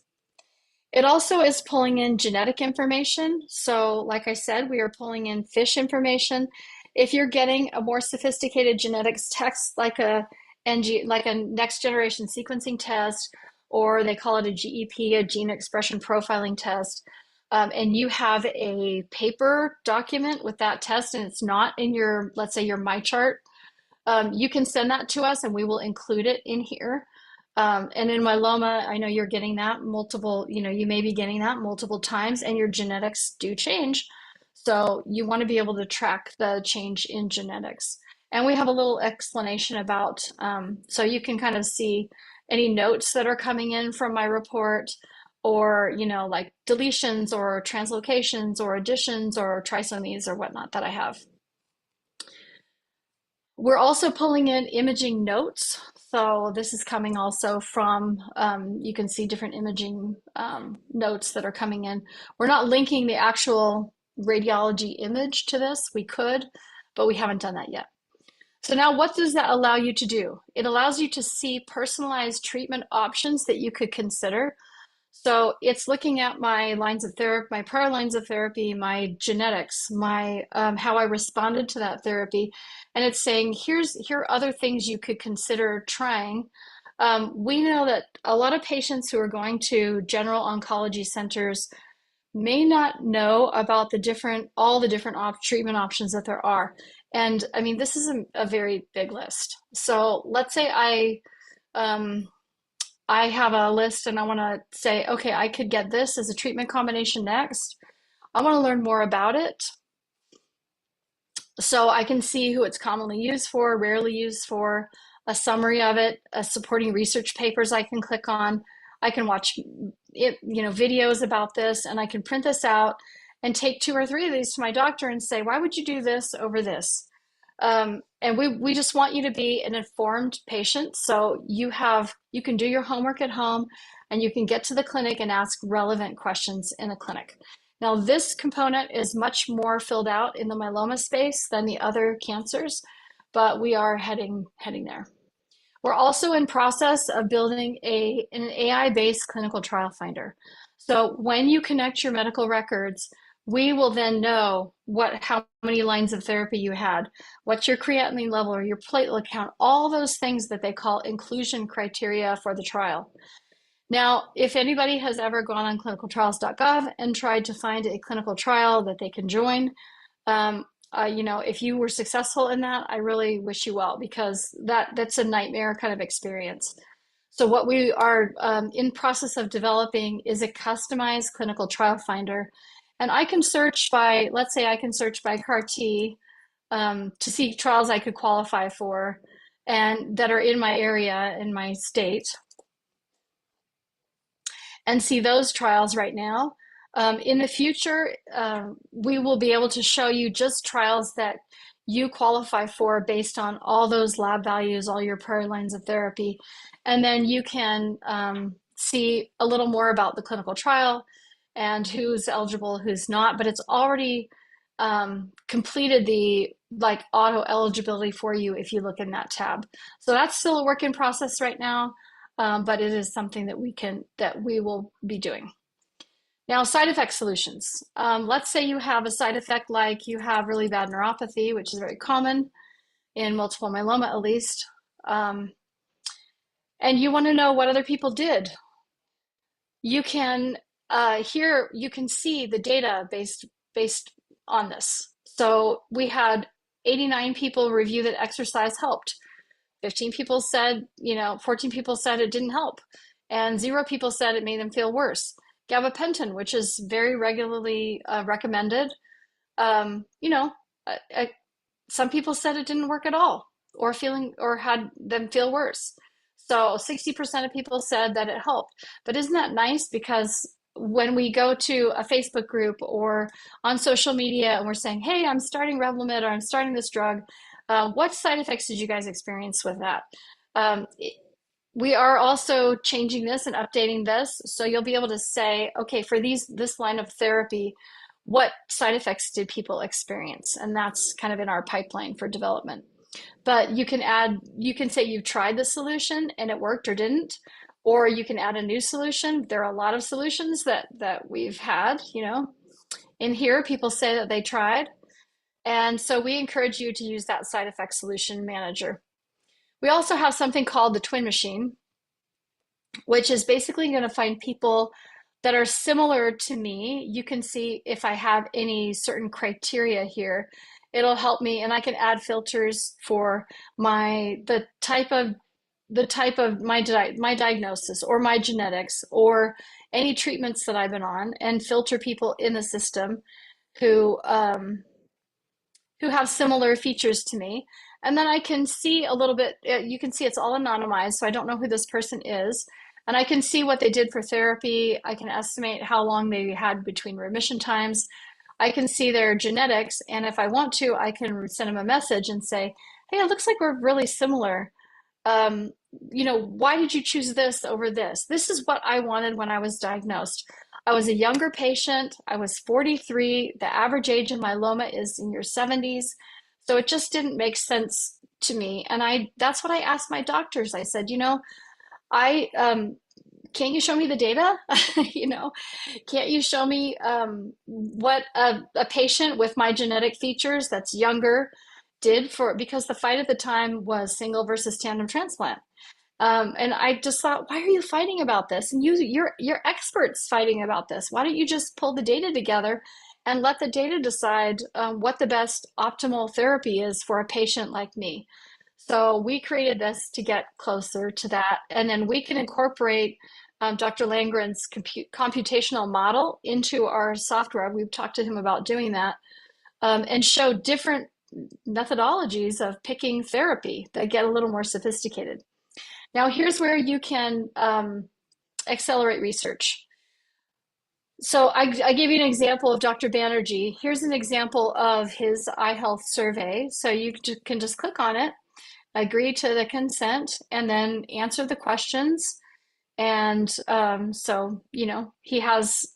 It also is pulling in genetic information. So like I said, we are pulling in fish information. If you're getting a more sophisticated genetics test, like a next generation sequencing test, or they call it a GEP, a gene expression profiling test, and you have a paper document with that test and it's not in your, let's say your MyChart, you can send that to us and we will include it in here. And in myeloma, I know you're getting that multiple, you may be getting that multiple times and your genetics do change. So you want to be able to track the change in genetics. And we have a little explanation about, so you can kind of see any notes that are coming in from my report, or, like deletions or translocations or additions or trisomies or whatnot that I have. We're also pulling in imaging notes. So this is coming also from, you can see different imaging notes that are coming in. We're not linking the actual radiology image to this. We could, but we haven't done that yet. So now what does that allow you to do? It allows you to see personalized treatment options that you could consider. So it's looking at my lines of therapy, my prior lines of therapy, my genetics, my how I responded to that therapy, and it's saying here are other things you could consider trying. We know that a lot of patients who are going to general oncology centers may not know about all the different treatment options that there are. And I mean, this is a very big list. So let's say I have a list and I want to say, okay, I could get this as a treatment combination next. I want to learn more about it. So I can see who it's commonly used for, rarely used for, a summary of it, supporting research papers I can click on. I can watch videos about this, and I can print this out and take 2 or 3 of these to my doctor and say, why would you do this over this? And we just want you to be an informed patient. So you can do your homework at home and you can get to the clinic and ask relevant questions in the clinic. Now, this component is much more filled out in the myeloma space than the other cancers, but we are heading there. We're also in process of building an AI-based clinical trial finder. So when you connect your medical records, we will then know how many lines of therapy you had, what's your creatinine level or your platelet count, all those things that they call inclusion criteria for the trial. Now, if anybody has ever gone on clinicaltrials.gov and tried to find a clinical trial that they can join, if you were successful in that, I really wish you well, because that's a nightmare kind of experience. So what we are in process of developing is a customized clinical trial finder. And I can search by, let's say I can search by CAR-T to see trials I could qualify for and that are in my area, in my state, and see those trials right now. In the future, we will be able to show you just trials that you qualify for based on all those lab values, all your prior lines of therapy. And then you can see a little more about the clinical trial and who's eligible, who's not, but it's already completed the auto eligibility for you if you look in that tab. So that's still a work in process right now, but it is something that we will be doing. Now, side effect solutions. Let's say you have a side effect like you have really bad neuropathy, which is very common in multiple myeloma at least. and you want to know what other people did, you can here you can see the data based on this. So we had 89 people review that exercise helped. 15 people said, 14 people said it didn't help, and 0 people said it made them feel worse. Gabapentin, which is very regularly recommended, some people said it didn't work at all, or had them feel worse. So 60% of people said that it helped. But isn't that nice? Because when we go to a Facebook group or on social media and we're saying, hey, I'm starting Revlimid or I'm starting this drug, what side effects did you guys experience with that? We are also changing this and updating this. So you'll be able to say, okay, for this line of therapy, what side effects did people experience? And that's kind of in our pipeline for development. But you can say you've tried the solution and it worked or didn't, or you can add a new solution. There are a lot of solutions that we've had, in here, people say that they tried. And so we encourage you to use that side effect solution manager. We also have something called the Twin Machine, which is basically going to find people that are similar to me. You can see if I have any certain criteria here. It'll help me, and I can add filters for the type of my diagnosis or my genetics or any treatments that I've been on, and filter people in the system who have similar features to me. And then I can see a little bit, you can see it's all anonymized, so I don't know who this person is. And I can see what they did for therapy. I can estimate how long they had between remission times. I can see their genetics. And if I want to, I can send them a message and say, hey, it looks like we're really similar. Why did you choose this over this? This is what I wanted when I was diagnosed. I was a younger patient. I was 43. The average age of myeloma is in your 70s. So it just didn't make sense to me. And that's what I asked my doctors. I said, can't you show me the data? Can't you show me what a patient with my genetic features that's younger did because the fight at the time was single versus tandem transplant. And I just thought, why are you fighting about this? And you're experts fighting about this. Why don't you just pull the data together and let the data decide what the best optimal therapy is for a patient like me? So we created this to get closer to that. And then we can incorporate Dr. Landgren's computational model into our software. We've talked to him about doing that, and show different methodologies of picking therapy that get a little more sophisticated. Now, here's where you can accelerate research. So I gave you an example of Dr. Banerjee. Here's an example of his iHealth survey. So you can just click on it, agree to the consent, and then answer the questions. And he has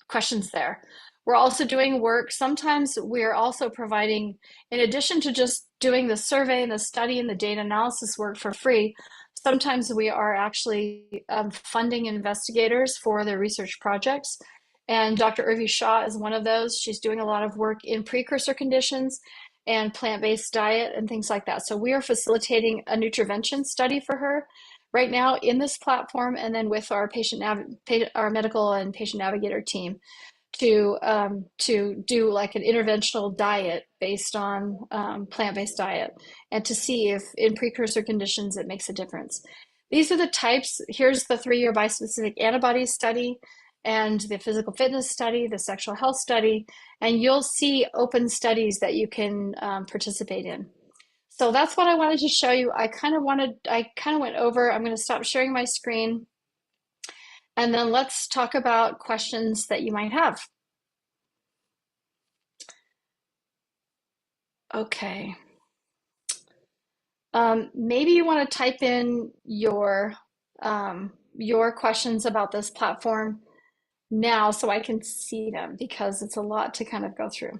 questions there. We're also doing work. Sometimes we're also providing, in addition to just doing the survey and the study and the data analysis work for free, sometimes we are actually funding investigators for their research projects. And Dr. Urvi Shah is one of those. She's doing a lot of work in precursor conditions and plant-based diet and things like that. So we are facilitating a nutrivention study for her right now in this platform, and then with our our medical and patient navigator team to do like an interventional diet based on plant-based diet, and to see if in precursor conditions it makes a difference. These are the types. Here's the 3-year bispecific antibodies study and the physical fitness study, the sexual health study, and you'll see open studies that you can participate in. So that's what I wanted to show you. I kind of went over. I'm going to stop sharing my screen, and then let's talk about questions that you might have. Okay. Maybe you want to type in your questions about this platform now so I can see them, because it's a lot to kind of go through.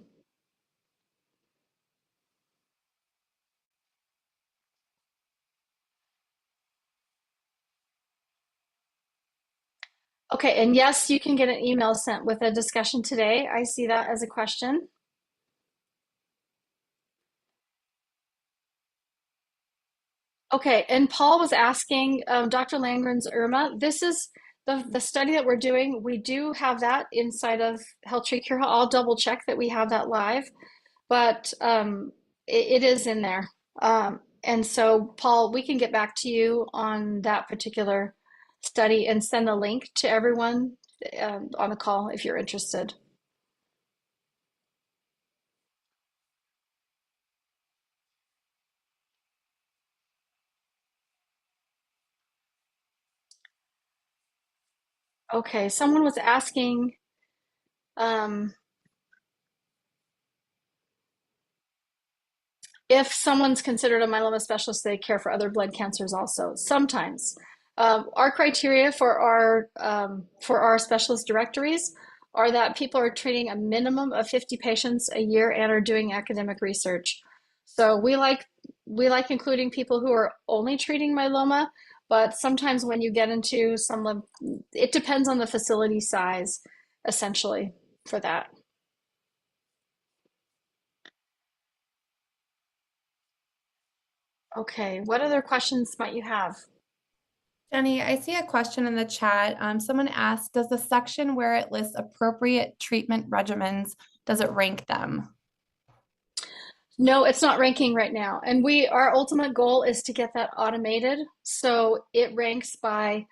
Okay, and yes, you can get an email sent with a discussion today. I see that as a question. Okay, and Paul was asking, Dr. Langren's Irma, this is the study that we're doing. We do have that inside of HealthTree Cure. I'll double check that we have that live, but it is in there. And so, Paul, we can get back to you on that particular study and send a link to everyone on the call if you're interested. Okay, someone was asking, if someone's considered a myeloma specialist, they care for other blood cancers also. Sometimes. Our criteria for our specialist directories are that people are treating a minimum of 50 patients a year and are doing academic research. So we like including people who are only treating myeloma, but sometimes when you get into it depends on the facility size, essentially, for that. Okay, what other questions might you have? Jenny, I see a question in the chat. Someone asked, does the section where it lists appropriate treatment regimens, does it rank them? No, it's not ranking right now. And our ultimate goal is to get that automated. So it ranks by,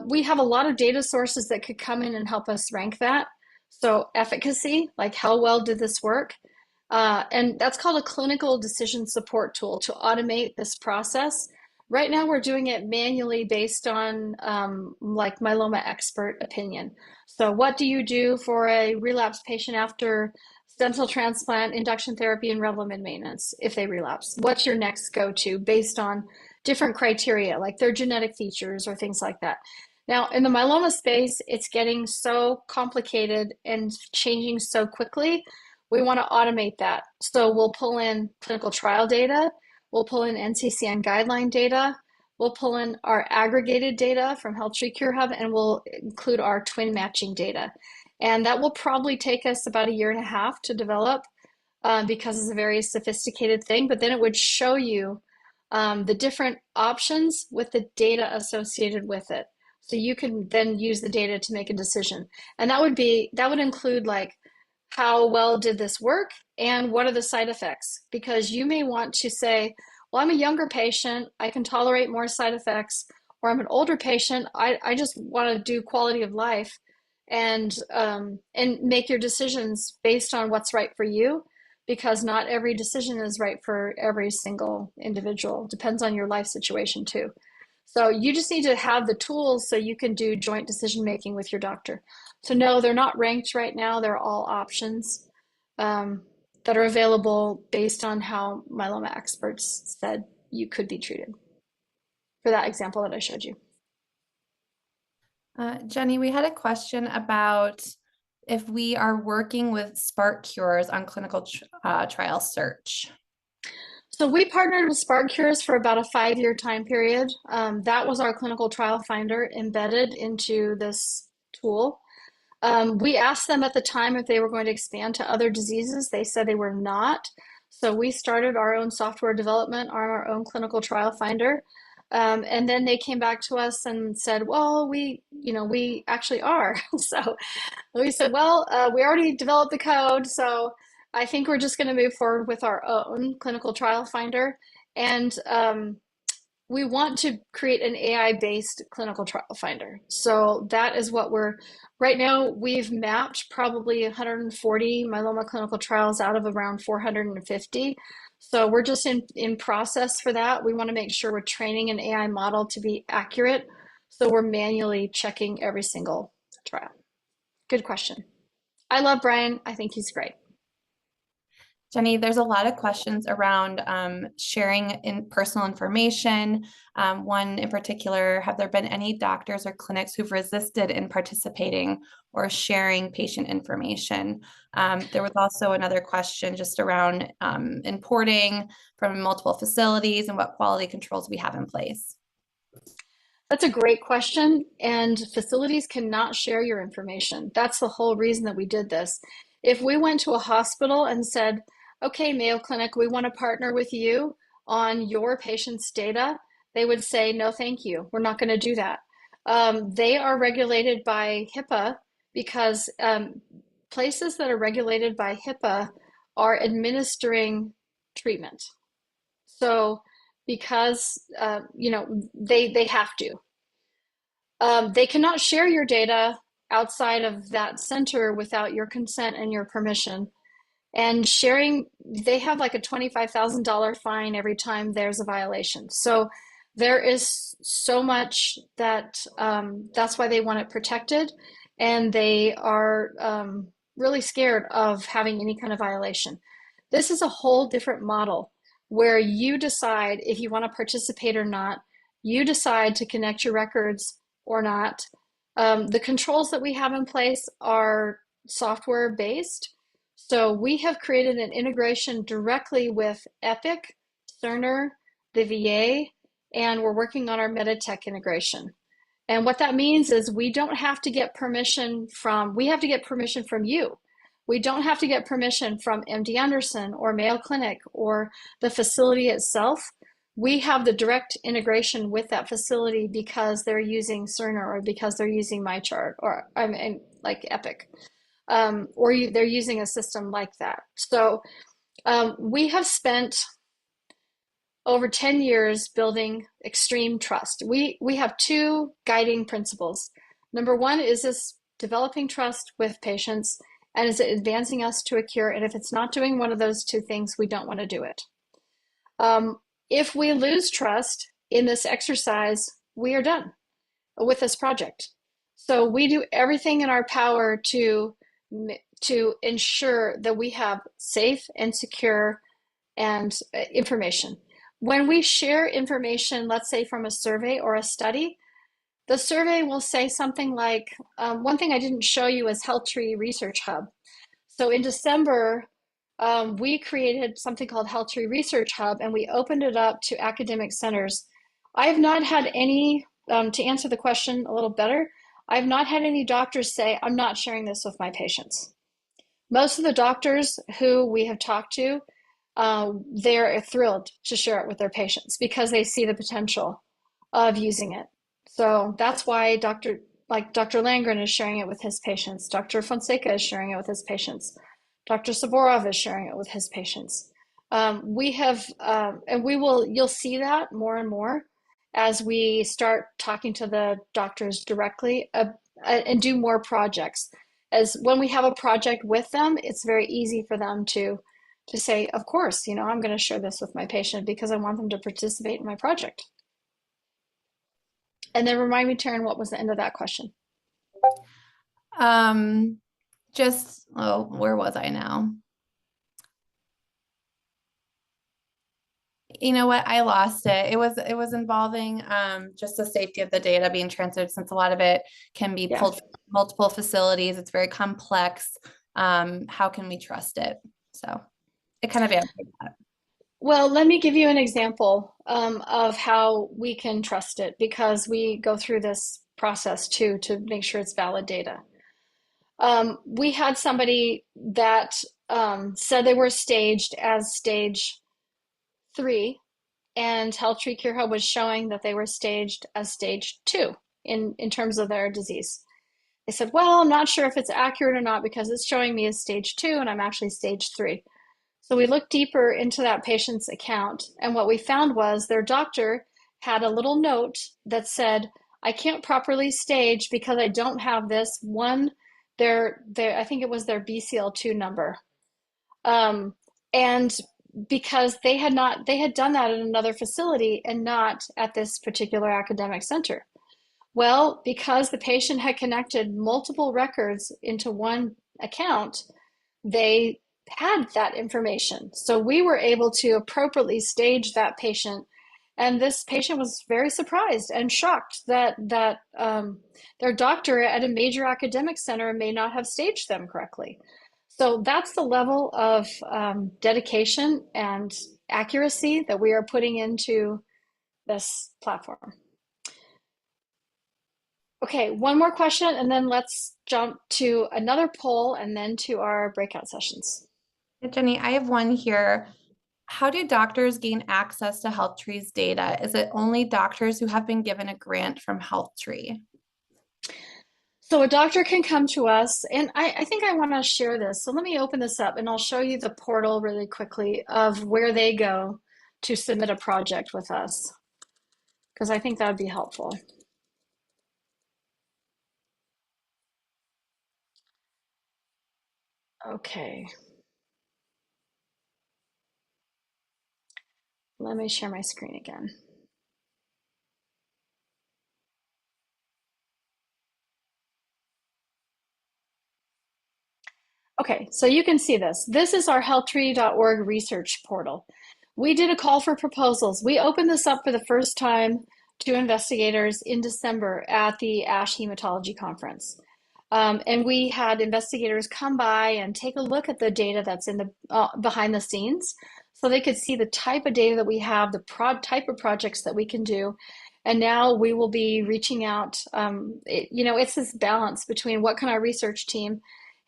we have a lot of data sources that could come in and help us rank that. So efficacy, like how well did this work? And that's called a clinical decision support tool to automate this process. Right now, we're doing it manually based on like myeloma expert opinion. So what do you do for a relapsed patient after stem cell transplant, induction therapy, and Revlimid maintenance if they relapse? What's your next go-to based on different criteria, like their genetic features or things like that? Now, in the myeloma space, it's getting so complicated and changing so quickly. We want to automate that. So we'll pull in clinical trial data, we'll pull in NCCN guideline data, we'll pull in our aggregated data from HealthTree Cure Hub, and we'll include our twin matching data. And that will probably take us about 1.5 years to develop because it's a very sophisticated thing, but then it would show you the different options with the data associated with it. So you can then use the data to make a decision. And that would include like, how well did this work and what are the side effects? Because you may want to say, well, I'm a younger patient, I can tolerate more side effects, or I'm an older patient, I just want to do quality of life, and make your decisions based on what's right for you, because not every decision is right for every single individual. Depends on your life situation too. So you just need to have the tools so you can do joint decision making with your doctor. So no, they're not ranked right now. They're all options that are available based on how myeloma experts said you could be treated for that example that I showed you. Jenny, we had a question about if we are working with Spark Cures on clinical trial search. So we partnered with Spark Cures for about a 5-year time period. That was our clinical trial finder embedded into this tool. We asked them at the time if they were going to expand to other diseases. They said they were not. So we started our own software development on our own clinical trial finder. And then they came back to us and said, well, we actually are. So we said, well, we already developed the code. So I think we're just going to move forward with our own clinical trial finder. And we want to create an AI-based clinical trial finder. So that is what right now we've mapped probably 140 myeloma clinical trials out of around 450. So we're just in process for that. We want to make sure we're training an AI model to be accurate. So we're manually checking every single trial. Good question. I love Brian. I think he's great. Jenny, there's a lot of questions around sharing personal information. One in particular, have there been any doctors or clinics who've resisted in participating or sharing patient information? There was also another question just around importing from multiple facilities and what quality controls we have in place. That's a great question, and facilities cannot share your information. That's the whole reason that we did this. If we went to a hospital and said, okay, Mayo Clinic, we want to partner with you on your patient's data, they would say, no, thank you. We're not going to do that. They are regulated by HIPAA because places that are regulated by HIPAA are administering treatment. So because, they have to. They cannot share your data outside of that center without your consent and your permission. And sharing, they have like a $25,000 fine every time there's a violation. So there is so much that that's why they want it protected. And they are really scared of having any kind of violation. This is a whole different model where you decide if you want to participate or not. You decide to connect your records or not. The controls that we have in place are software based. So we have created an integration directly with Epic, Cerner, the VA, and we're working on our Meditech integration. And what that means is we don't have to get permission from, we have to get permission from you. We don't have to get permission from MD Anderson or Mayo Clinic or the facility itself. We have the direct integration with that facility because they're using Cerner or because they're using MyChart or I mean, like Epic. They're using a system like that. So we have spent over 10 years building extreme trust. We have two guiding principles. Number one is this developing trust with patients, and is it advancing us to a cure? And if it's not doing one of those two things, we don't want to do it. If we lose trust in this exercise, we are done with this project. So we do everything in our power to ensure that we have safe and secure and information. When we share information, let's say from a survey or a study, the survey will say something like, one thing I didn't show you is HealthTree Research Hub. So in December, we created something called HealthTree Research Hub, and we opened it up to academic centers. I have not had any, to answer the question a little better, I've not had any doctors say, I'm not sharing this with my patients. Most of the doctors who we have talked to, they're thrilled to share it with their patients because they see the potential of using it. So that's why Dr. Langren is sharing it with his patients. Dr. Fonseca is sharing it with his patients. Dr. Saborov is sharing it with his patients. We have, and you'll see that more and more as we start talking to the doctors directly and do more projects. As when we have a project with them, it's very easy for them to say, of course, I'm going to share this with my patient because I want them to participate in my project. And then remind me, Taryn, what was the end of that question? Where was I now? You know what? I lost it. It was involving just the safety of the data being transferred, since a lot of it can be pulled from multiple facilities. It's very complex. How can we trust it? So it kind of answered that. Well, let me give you an example of how we can trust it, because we go through this process too to make sure it's valid data. We had somebody that said they were staged as stage 3, and HealthTree Cure Hub was showing that they were staged as stage 2 in terms of their disease. They said, well, I'm not sure if it's accurate or not because it's showing me as stage 2 and I'm actually stage 3. So we looked deeper into that patient's account, and what we found was their doctor had a little note that said, I can't properly stage because I don't have this one, I think it was their BCL2 number. And because they had done that in another facility and not at this particular academic center. Well, because the patient had connected multiple records into one account, they had that information. So we were able to appropriately stage that patient. And this patient was very surprised and shocked that their doctor at a major academic center may not have staged them correctly. So that's the level of dedication and accuracy that we are putting into this platform. Okay, one more question, and then let's jump to another poll and then to our breakout sessions. Jenny, I have one here. How do doctors gain access to HealthTree's data? Is it only doctors who have been given a grant from HealthTree? So a doctor can come to us, and I think I want to share this. So let me open this up and I'll show you the portal really quickly of where they go to submit a project with us, because I think that would be helpful. Okay. Let me share my screen again. Okay, so you can see this. This is our healthtree.org research portal. We did a call for proposals. We opened this up for the first time to investigators in December at the ASH Hematology Conference. And we had investigators come by and take a look at the data that's in the behind the scenes, so they could see the type of data that we have, the type of projects that we can do. And now we will be reaching out. It's this balance between what can our research team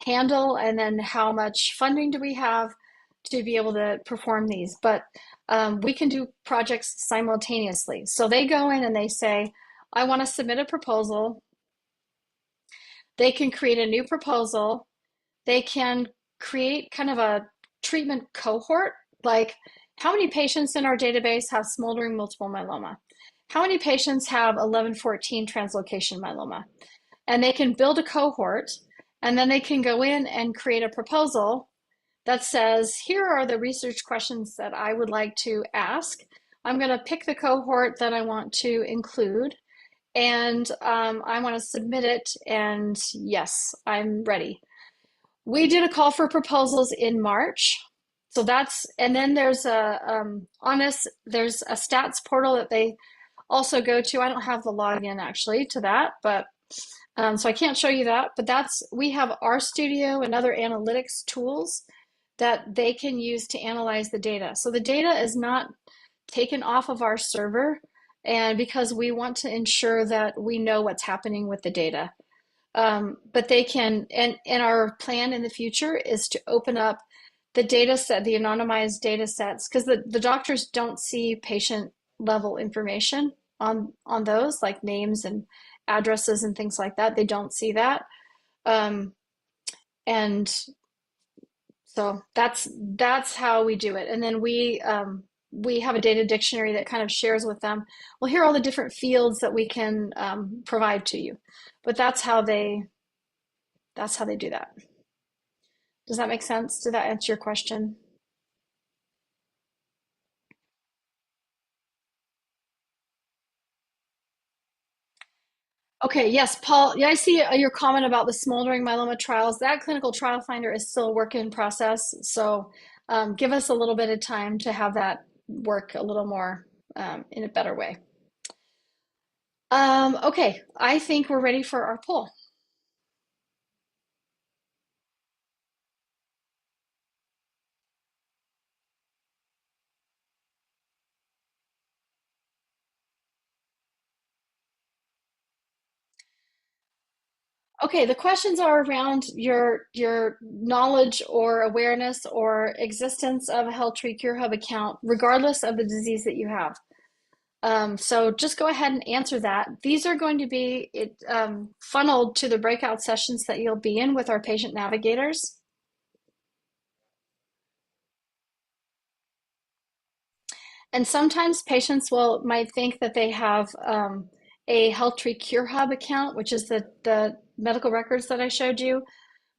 handle, and then how much funding do we have to be able to perform these. But we can do projects simultaneously. So they go in and they say, I want to submit a proposal. They can create a new proposal. They can create kind of a treatment cohort, like how many patients in our database have smoldering multiple myeloma? How many patients have 11-14 translocation myeloma? And they can build a cohort, and then they can go in and create a proposal that says, here are the research questions that I would like to ask. I'm going to pick the cohort that I want to include, and I want to submit it, and yes, I'm ready. We did a call for proposals in March. So and then there's there's a stats portal that they also go to. I don't have the login actually to that, but so I can't show you that, but we have RStudio and other analytics tools that they can use to analyze the data. So the data is not taken off of our server, and because we want to ensure that we know what's happening with the data. But they can, and our plan in the future is to open up the data set, the anonymized data sets, because the doctors don't see patient level information on those, like names and addresses and things like that. They don't see that. And so that's how we do it. And then we have a data dictionary that kind of shares with them, well, here are all the different fields that we can provide to you. But that's how they do that. Does that make sense? Did that answer your question? Okay, yes, Paul. Yeah, I see your comment about the smoldering myeloma trials. That clinical trial finder is still a work in process. So give us a little bit of time to have that work a little more in a better way. Okay, I think we're ready for our poll. Okay, the questions are around your knowledge or awareness or existence of a HealthTree Cure Hub account, regardless of the disease that you have. So just go ahead and answer that. These are going to be funneled to the breakout sessions that you'll be in with our patient navigators. And sometimes patients might think that they have a HealthTree Cure Hub account, which is the medical records that I showed you,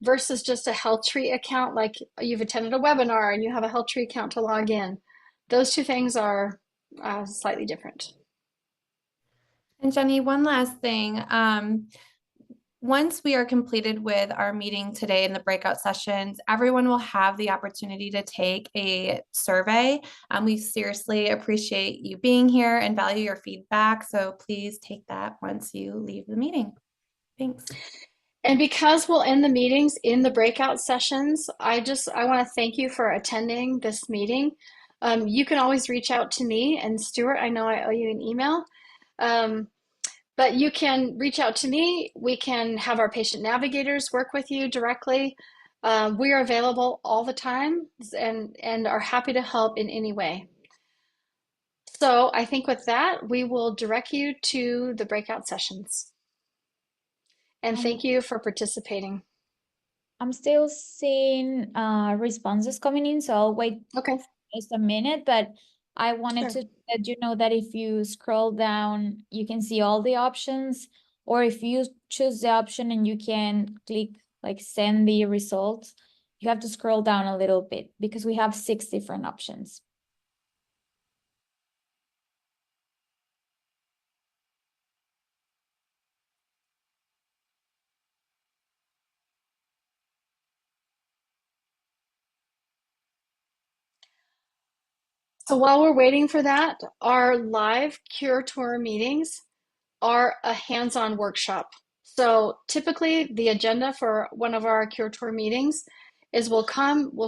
versus just a HealthTree account, like you've attended a webinar and you have a HealthTree account to log in. Those two things are slightly different. And Jenny, one last thing. Once we are completed with our meeting today in the breakout sessions, everyone will have the opportunity to take a survey. We seriously appreciate you being here and value your feedback. So please take that once you leave the meeting. Thanks. And because we'll end the meetings in the breakout sessions, I want to thank you for attending this meeting. You can always reach out to me and Stuart. I know I owe you an email. But you can reach out to me. We can have our patient navigators work with you directly. We are available all the time and are happy to help in any way. So I think with that, we will direct you to the breakout sessions. And thank you for participating. I'm still seeing responses coming in, so I'll wait Okay. just a minute, but I wanted Sure. to let you know that if you scroll down, you can see all the options, or if you choose the option and you can click like send the results, you have to scroll down a little bit because we have 6 different options. So while we're waiting for that, our live Cure Tour meetings are a hands-on workshop. So typically the agenda for one of our Cure Tour meetings is we'll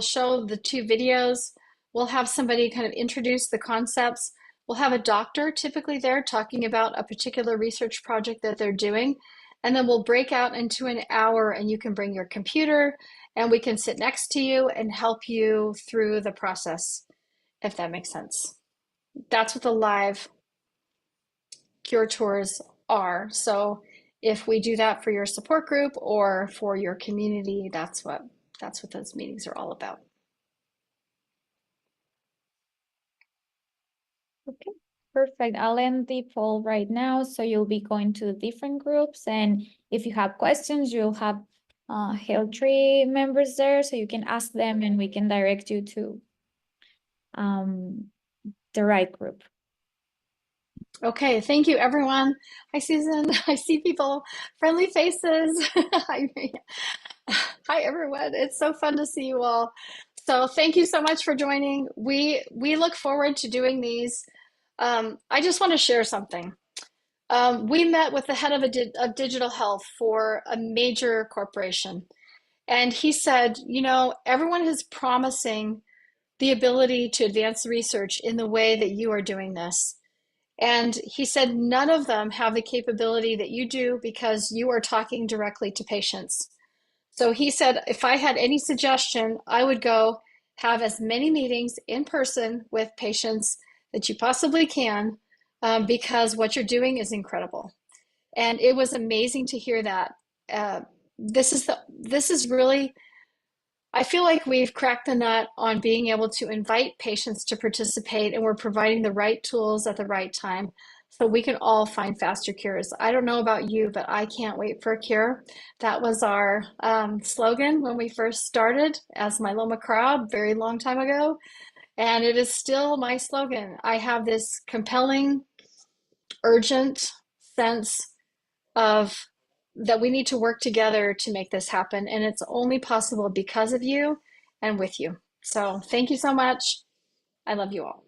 show the 2 videos, we'll have somebody kind of introduce the concepts, we'll have a doctor typically there talking about a particular research project that they're doing, and then we'll break out into an hour and you can bring your computer and we can sit next to you and help you through the process, if that makes sense. That's what the live Cure Tours are. So if we do that for your support group or for your community, that's what those meetings are all about. Okay, perfect. I'll end the poll right now. So you'll be going to the different groups. And if you have questions, you'll have HealthTree members there. So you can ask them and we can direct you to the right group. Okay, thank you everyone. Hi Susan, I see people, friendly faces. Hi, hi everyone. It's so fun to see you all. So thank you so much for joining. We look forward to doing these. I just want to share something. We met with the head of digital health for a major corporation. And he said, you know, everyone is promising the ability to advance research in the way that you are doing this. And he said, none of them have the capability that you do because you are talking directly to patients. So he said, if I had any suggestion, I would go have as many meetings in person with patients that you possibly can, because what you're doing is incredible. And it was amazing to hear that. This is really, I feel like we've cracked the nut on being able to invite patients to participate, and we're providing the right tools at the right time so we can all find faster cures. I don't know about you, but I can't wait for a cure. That was our slogan when we first started as Myeloma Crowd, very long time ago, and it is still my slogan. I have this compelling, urgent sense of that we need to work together to make this happen. And it's only possible because of you and with you. So thank you so much. I love you all.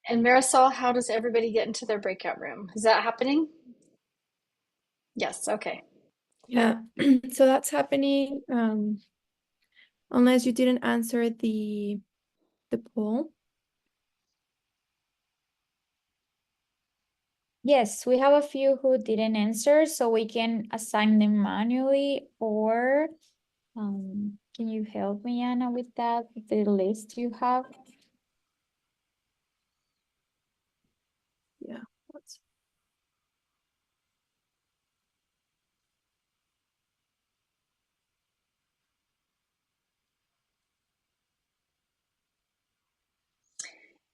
And Marisol, how does everybody get into their breakout room? Is that happening? Yes, okay. Yeah, so that's happening unless you didn't answer the poll. Yes, we have a few who didn't answer, so we can assign them manually, or can you help me, Anna, with that, the list you have? Yeah. Let's-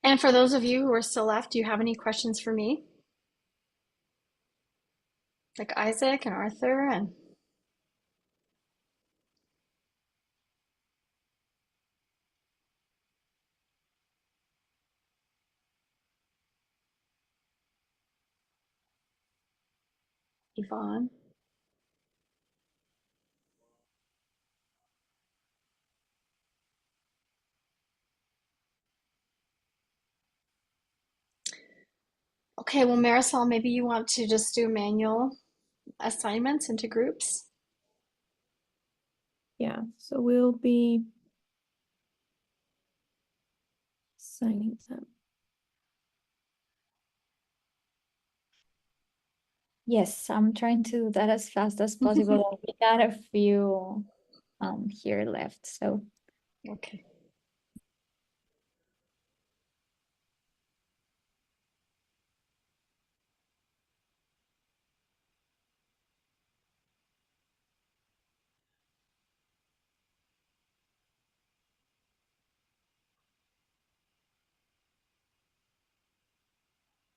And for those of you who are still left, do you have any questions for me? Like Isaac and Arthur and Yvonne? Okay. Okay, well, Marisol, maybe you want to just do manual assignments into groups? Yeah, so we'll be signing them. Yes, I'm trying to do that as fast as possible. We got a few here left, so Okay.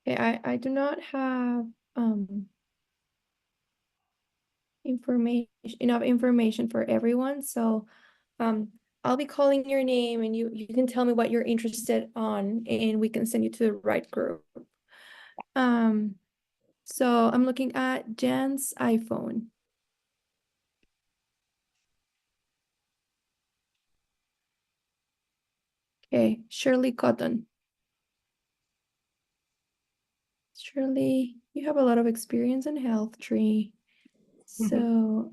Okay, I do not have enough information for everyone, so I'll be calling your name and you can tell me what you're interested on and we can send you to the right group. So I'm looking at Jan's iPhone. Okay, Shirley Cotton. Shirley, you have a lot of experience in HealthTree. So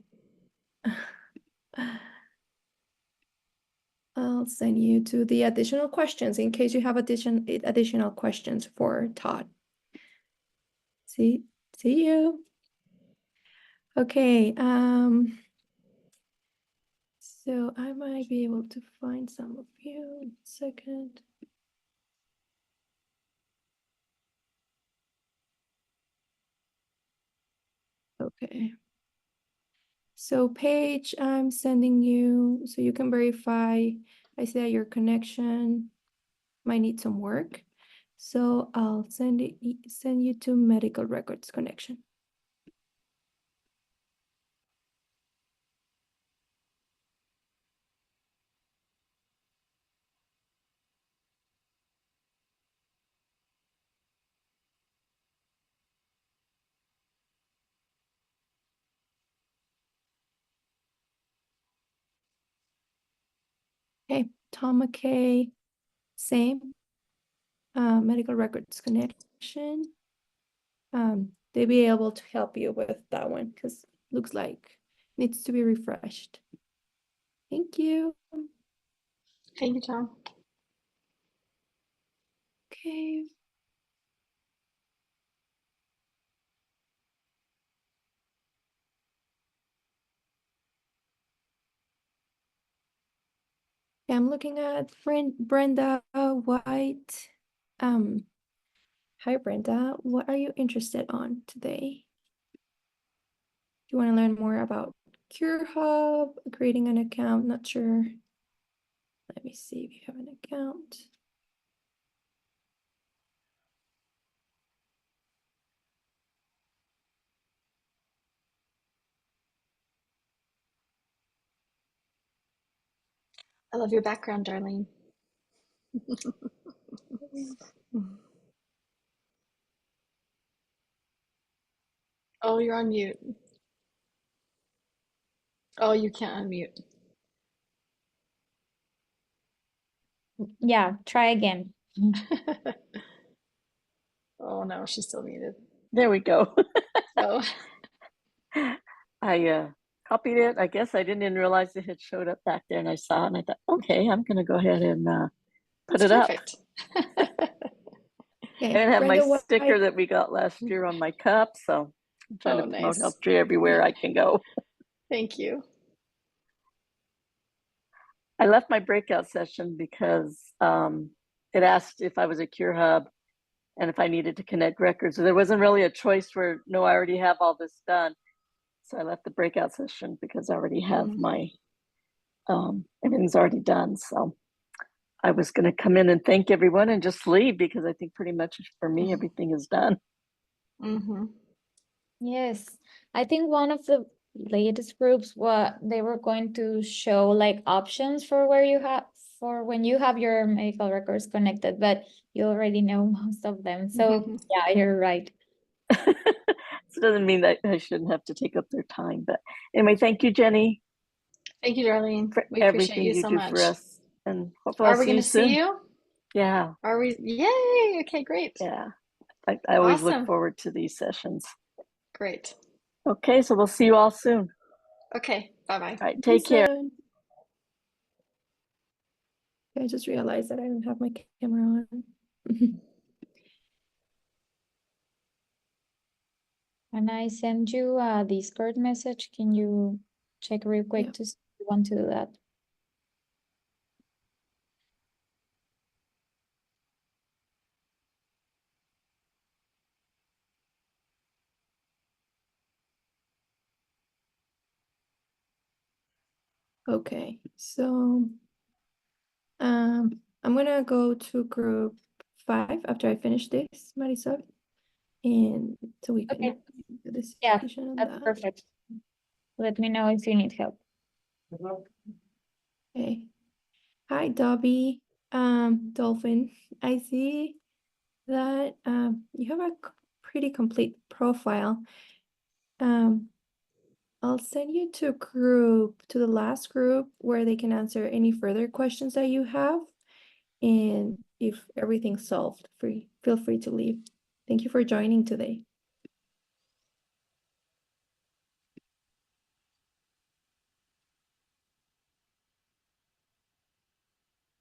I'll send you to the additional questions in case you have additional questions for Todd. See you. Okay, so I might be able to find some of you in a second. Okay. So Paige, I'm sending you so you can verify. I see that your connection might need some work. So I'll send you to medical records connection. Okay, Tom McKay, same. Medical records connection. They'll be able to help you with that one because looks like needs to be refreshed. Thank you. Thank you, Tom. Okay. I'm looking at Brenda White. Hi Brenda, what are you interested on today? Do you want to learn more about CureHub, creating an account? Not sure. Let me see if you have an account. I love your background, Darlene. Oh, you're on mute. Oh, you can't unmute. yeah, try again. Oh no, she's still muted. There we go. Oh, I copied it. I guess I didn't even realize it had showed up back there, and I saw it, and I thought, okay, I'm going to go ahead and put that's it up. perfect. I Okay, didn't have my Brenda sticker White. that we got last year on my cup, so I'm trying to Oh, promote nice. HealthTree everywhere I can go. Thank you. I left my breakout session because it asked if I was a Cure Hub and if I needed to connect records. So there wasn't really a choice where, no, I already have all this done. So I left the breakout session because I already have my, everything's already done. So I was going to come in and thank everyone and just leave because I think pretty much for me, everything is done. Mm-hmm. Yes, I think one of the latest groups, what they were going to show like options for where you have for when you have your medical records connected, but you already know most of them. So yeah, you're right. So it doesn't mean that I shouldn't have to take up their time. But anyway, thank you, Jenny, Thank you, Darlene. for We appreciate everything you you so do much. for us. And hopefully Are I'll we see going you to see soon. you? Yeah. Are we? Yay! Okay, great. Yeah. I always look Awesome. forward to these sessions. Great. Okay, so we'll see you all soon. Okay, bye-bye. All right, take care. I just realized that I don't have my camera on. And I send you a Discord message. Can you check real quick Yeah. to see if you want to do that? Okay, so I'm gonna go to group 5 after I finish this, Marisol, and so we can Okay. do this Yeah, session on that's that. perfect. Let me know if you need help. Okay. Hi, Dobby. Dolphin. I see that you have a pretty complete profile. I'll send you to the last group where they can answer any further questions that you have. And if everything's solved, feel free to leave. Thank you for joining today.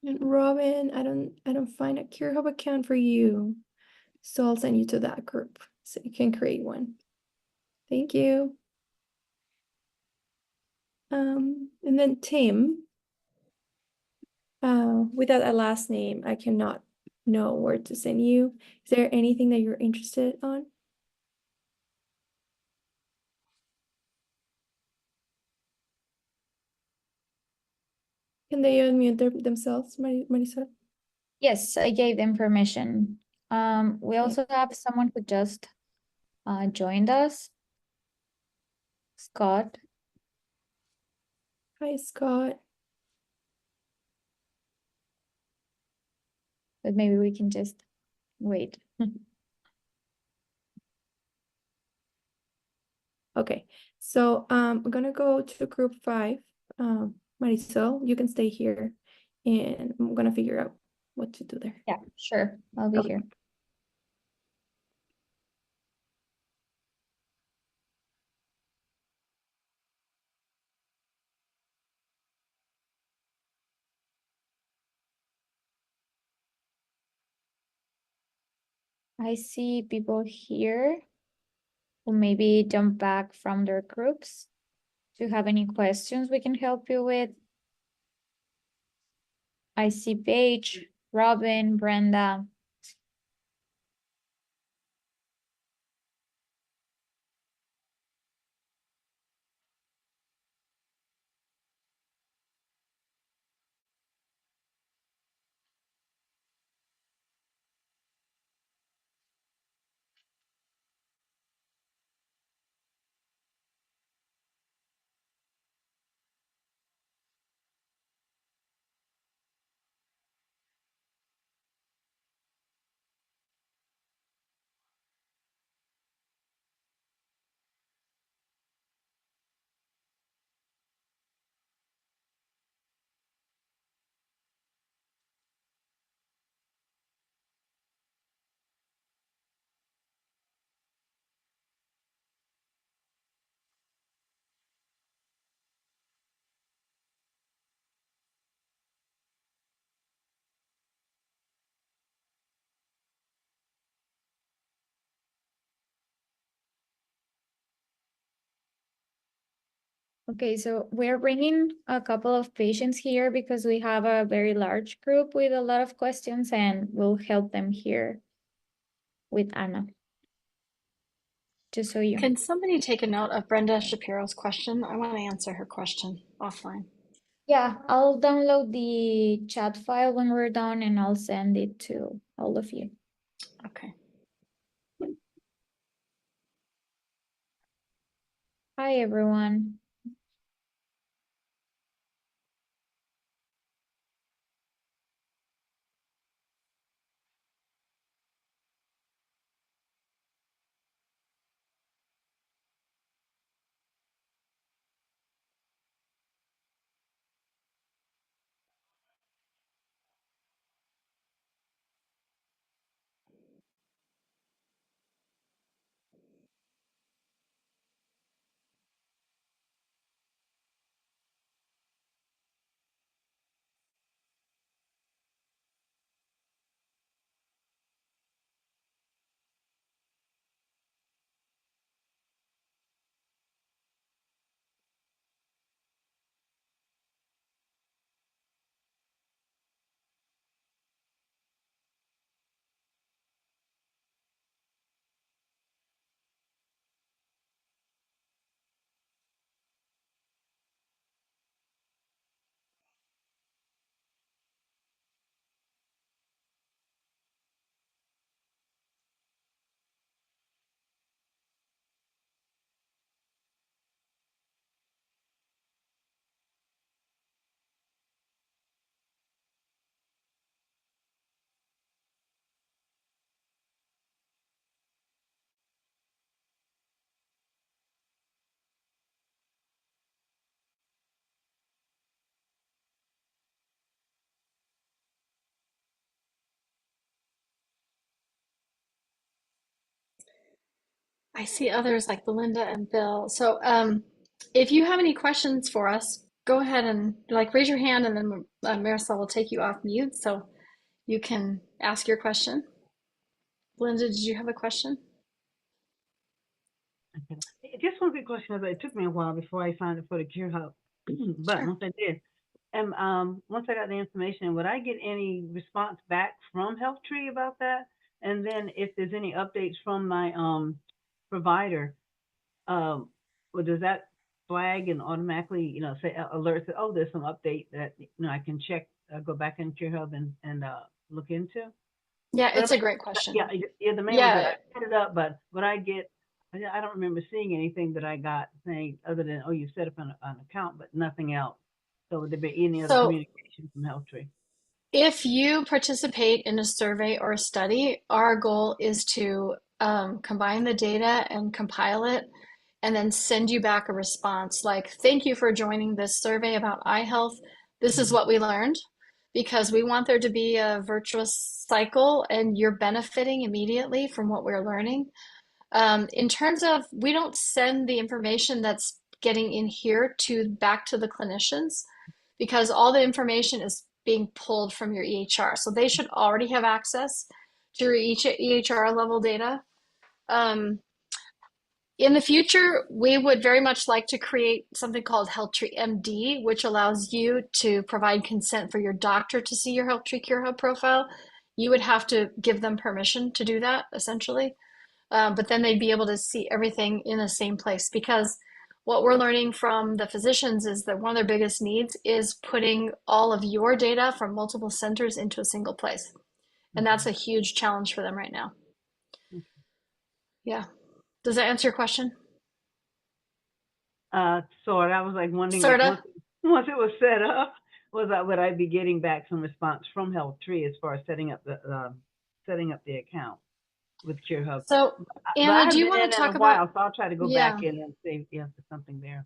And Robin, I don't find a CureHub account for you. So I'll send you to that group so you can create one. Thank you. And then Tim, without a last name, I cannot know where to send you. Is there anything that you're interested on? Can they unmute themselves, Marisol? Yes, I gave them permission. We Okay. also have someone who just joined us, Scott. Hi, Scott. But maybe we can just wait. Okay, so I'm gonna go to group 5. Marisol, you can stay here and I'm gonna figure out what to do there. Yeah, sure. I'll be Okay. here. I see people here who maybe jump back from their groups. Do you have any questions we can help you with? I see Paige, Robin, Brenda. Okay, so we're bringing a couple of patients here because we have a very large group with a lot of questions, and we'll help them here with Anna. Just so you. Can somebody take a note of Brenda Shapiro's question? I want to answer her question offline. Yeah, I'll download the chat file when we're done and I'll send it to all of you. Okay. Hi, everyone. I see others like Belinda and Bill. So if you have any questions for us, go ahead and like raise your hand, and then Marisol will take you off mute so you can ask your question. Belinda, did you have a question? Just one quick question. It took me a while before I signed up for the Cure Hub, but Sure. once I did, and once I got the information, would I get any response back from HealthTree about that? And then if there's any updates from my provider, well, does that flag and automatically, say alert that, oh, there's some update that I can check, go back into Cure Hub and look into? Yeah, But it's a great question. yeah, the main one that I set it up, but what I get, I don't remember seeing anything that I got saying other than, oh, you set up an account, but nothing else. So would there be any other So communication from HealthTree? if you participate in a survey or a study, our goal is to combine the data and compile it and then send you back a response like, thank you for joining this survey about eye health. This is what we learned, because we want there to be a virtuous cycle and you're benefiting immediately from what we're learning. In terms of, we don't send the information that's getting in here back to the clinicians, because all the information is being pulled from your EHR. So they should already have access to your EHR level data. In the future, we would very much like to create something called HealthTree MD, which allows you to provide consent for your doctor to see your HealthTree Cure Hub profile. You would have to give them permission to do that, essentially. But then they'd be able to see everything in the same place, because what we're learning from the physicians is that one of their biggest needs is putting all of your data from multiple centers into a single place. And that's a huge challenge for them right now. Yeah. Does that answer your question? Sort. I was like wondering Sort if of. once it was set up, would I be getting back some response from HealthTree as far as setting up the account with Cure Hub? So, But Anna, I do haven't you been want in to in a talk while, about, so I'll try to go yeah. back in and see if there's something there.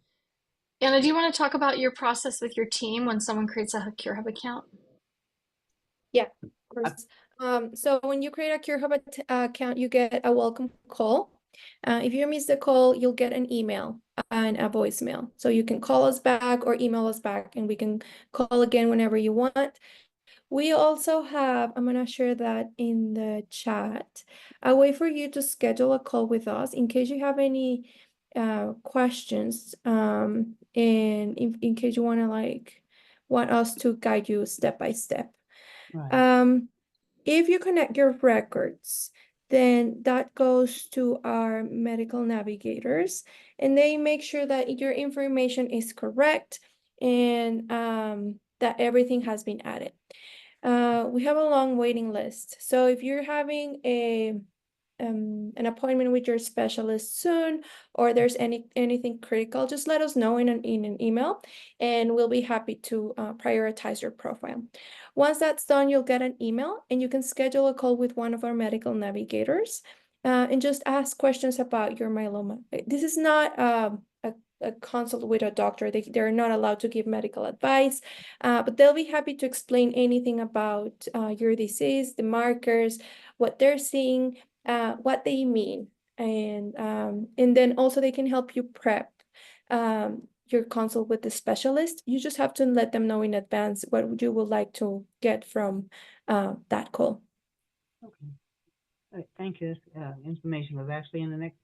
Anna, do you want to talk about your process with your team when someone creates a Cure Hub account? Yeah, of course. So when you create a Cure Hub account, you get a welcome call. If you miss the call, you'll get an email and a voicemail. So you can call us back or email us back, and we can call again whenever you want. We also have, I'm going to share that in the chat, a way for you to schedule a call with us in case you have any questions, and in case you want us to guide you step by step. Right. If you connect your records, then that goes to our medical navigators, and they make sure that your information is correct and that everything has been added. We have a long waiting list. So if you're having an appointment with your specialist soon, or there's anything critical, just let us know in an email, and we'll be happy to prioritize your profile. Once that's done, you'll get an email, and you can schedule a call with one of our medical navigators and just ask questions about your myeloma. This is not a consult with a doctor. They're not allowed to give medical advice, but they'll be happy to explain anything about your disease, the markers, what they're seeing, what they mean, and then also they can help you prep your consult with the specialist. You just have to let them know in advance what you would like to get from that call. Okay. All right, thank you. This information was actually in the next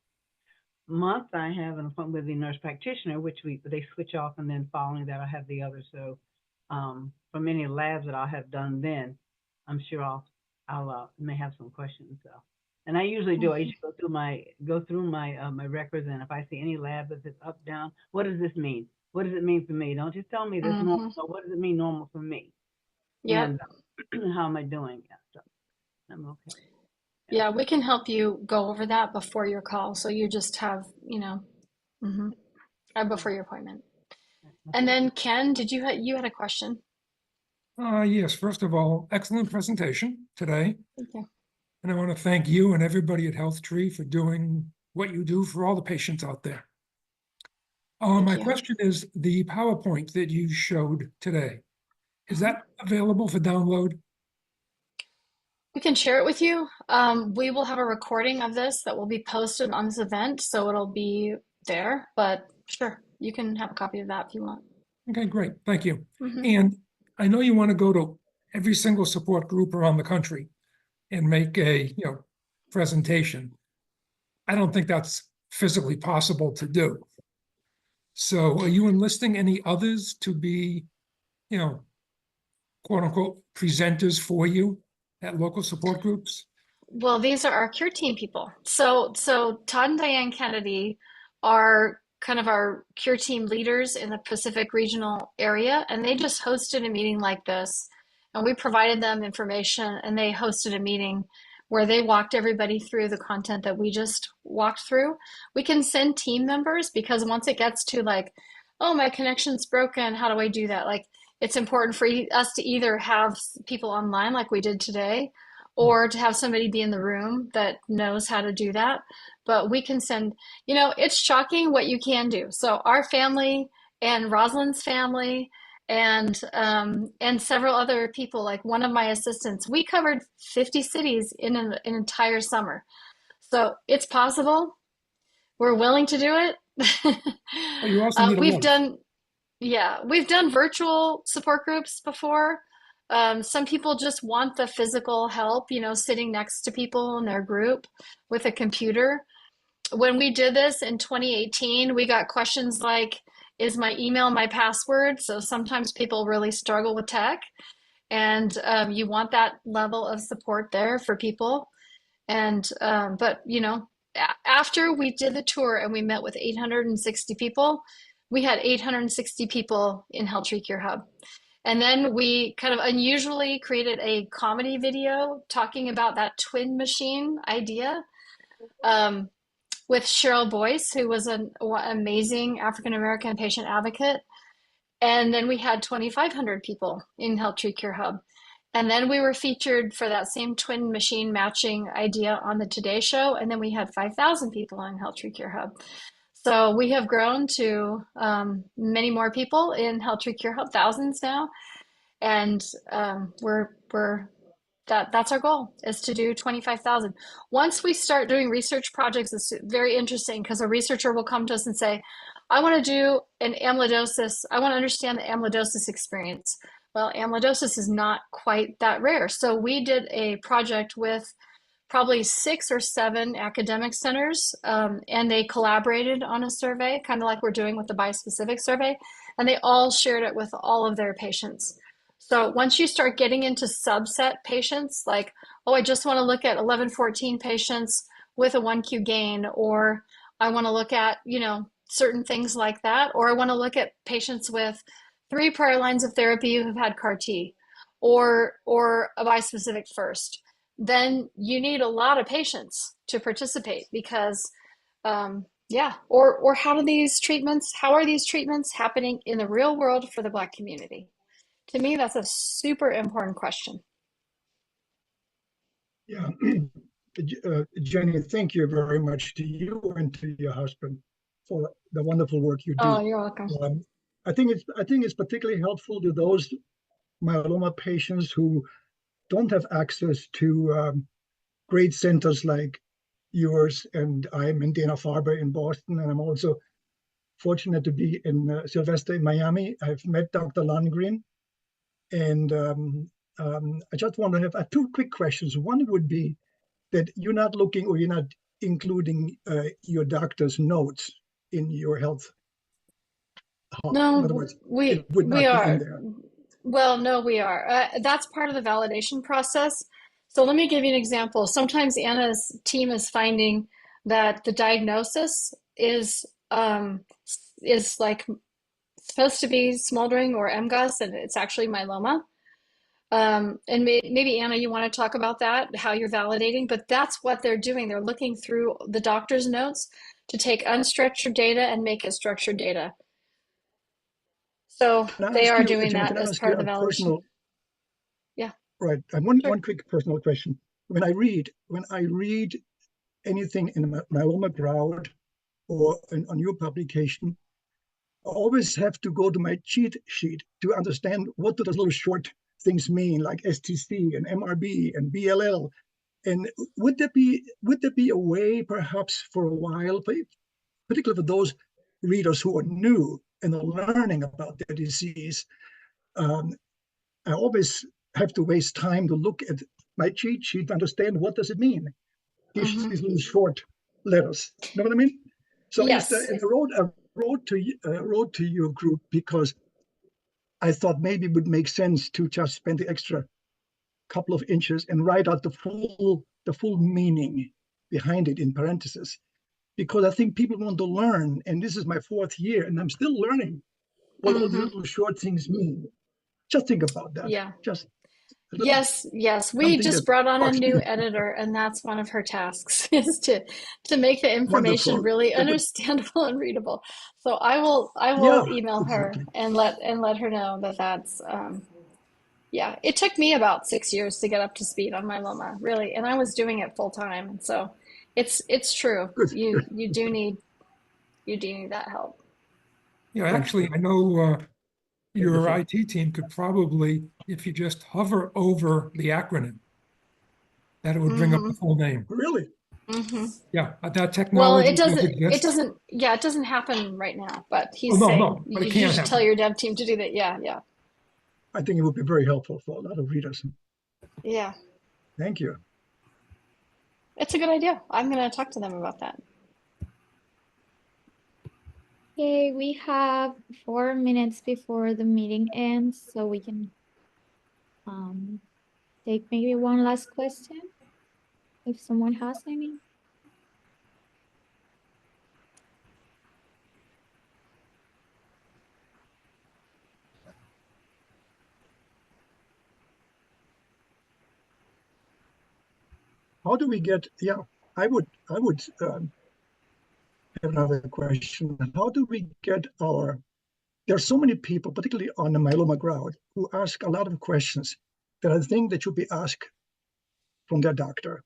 month. I have an appointment with the nurse practitioner, which they switch off, and then following that I have the other. So from any labs that I'll have done then, I'm sure I'll may have some questions. So, and I usually do. I usually go through my records, and if I see any lab that is up, down, what does this mean? What does it mean for me? Don't just tell me this normal. So what does it mean normal for me? Yeah. And how am I doing? Yeah, so I'm okay. Yeah, we can help you go over that before your call. So you just have, before your appointment. And then Ken, you had a question? Yes, first of all, excellent presentation today. Thank you. And I want to thank you and everybody at HealthTree for doing what you do for all the patients out there. My question is, the PowerPoint that you showed today, is that available for download? We can share it with you. We will have a recording of this that will be posted on this event, so it'll be there, but sure, you can have a copy of that if you want. Okay, great. Thank you. Mhm. And I know you want to go to every single support group around the country and make a, presentation. I don't think that's physically possible to do. So are you enlisting any others to be, quote unquote, presenters for you at local support groups? Well, these are our cure team people. So Todd and Diane Kennedy are kind of our cure team leaders in the Pacific regional area, and they just hosted a meeting like this, and we provided them information, and they hosted a meeting where they walked everybody through the content that we just walked through. We can send team members because once it gets to like, oh, my connection's broken, how do I do that? Like, it's important for us to either have people online like we did today, or to have somebody be in the room that knows how to do that. But we can send, it's shocking what you can do. So our family and Rosalind's family and several other people, like one of my assistants, we covered 50 cities in an entire summer. So it's possible. We're willing to do it. Well, you also need a we've wife. done we've done virtual support groups before. Some people just want the physical help, sitting next to people in their group with a computer. When we did this in 2018, we got questions like, is my email my password? So sometimes people really struggle with tech, and you want that level of support there for people. And but after we did the tour and we met with 860 people, we had 860 people in HealthTree Cure Hub. And then we kind of unusually created a comedy video talking about that twin machine idea with Cheryl Boyce, who was an amazing African-American patient advocate. And then we had 2,500 people in HealthTree Cure Hub. And then we were featured for that same twin machine matching idea on the Today Show. And then we had 5,000 people on HealthTree Cure Hub. So we have grown to many more people in HealthTree Cure Hub, thousands now. And that's our goal, is to do 25,000. Once we start doing research projects, it's very interesting because a researcher will come to us and say, I want to do an amyloidosis. I want to understand the amyloidosis experience. Well, amyloidosis is not quite that rare. So we did a project with probably 6 or 7 academic centers, and they collaborated on a survey, kind of like we're doing with the bispecific survey, and they all shared it with all of their patients. So once you start getting into subset patients, like, oh, I just want to look at 1114 patients with a 1Q gain, or I want to look at, certain things like that, or I want to look at patients with 3 prior lines of therapy who've had CAR T, or a bispecific first, then you need a lot of patients to participate because, or how are these treatments happening in the real world for the Black community? To me, that's a super important question. Yeah. Jenny, thank you very much to you and to your husband for the wonderful work you do. Oh, you're welcome. I think it's particularly helpful to those myeloma patients who don't have access to great centers like yours. And I'm in Dana-Farber in Boston, and I'm also fortunate to be in Sylvester in Miami. I've met Dr. Lundgren, and I just want to have 2 quick questions. One would be that you're not looking, or you're not including your doctor's notes in your health hub. No, In other words, we it would not we be are. in there. Well, no, we are. That's part of the validation process. So let me give you an example. Sometimes Anna's team is finding that the diagnosis is like supposed to be smoldering or MGUS, and it's actually myeloma. And maybe Anna, you want to talk about that, how you're validating, but that's what they're doing. They're looking through the doctor's notes to take unstructured data and make it structured data. So they are doing that as part of the validation. Yeah. Right. And one quick personal question. When I read anything in the myeloma crowd or on your publication, I always have to go to my cheat sheet to understand what do those little short things mean, like STC and MRB and BLL. And would there be a way, perhaps for a while, particularly for those readers who are new and are learning about their disease? I always have to waste time to look at my cheat sheet to understand what does it mean. These little short letters. You know what I mean? So Yes. I wrote to your group because I thought maybe it would make sense to just spend the extra couple of inches and write out the full meaning behind it in parentheses, because I think people want to learn, and this is my 4th year, and I'm still learning what all these little short things mean. Just think about that. Yeah. Just Yes. We just brought on a new editor, and that's one of her tasks is to make the information Wonderful. really understandable and readable. So I will Yeah, email her exactly. and let her know that that's yeah. It took me about 6 years to get up to speed on myeloma, really, and I was doing it full time. And so it's true. Good. You do need that help. Yeah, actually, I know your IT team could probably, if you just hover over the acronym, that it would bring up the full name. Really? Yeah, that Well, technology does exist. it doesn't happen right now, but he's Oh, no, saying no, but it you can should tell happen. your dev team to do that. Yeah. I think it would be very helpful for a lot of readers. Yeah. Thank you. It's a good idea. I'm going to talk to them about that. Okay, we have 4 minutes before the meeting ends, so we can take maybe one last question if someone has any. How do we get? Yeah, I would have another question. How do we get our? There are so many people, particularly on the myeloma crowd, who ask a lot of questions that I think that should be asked from their doctor.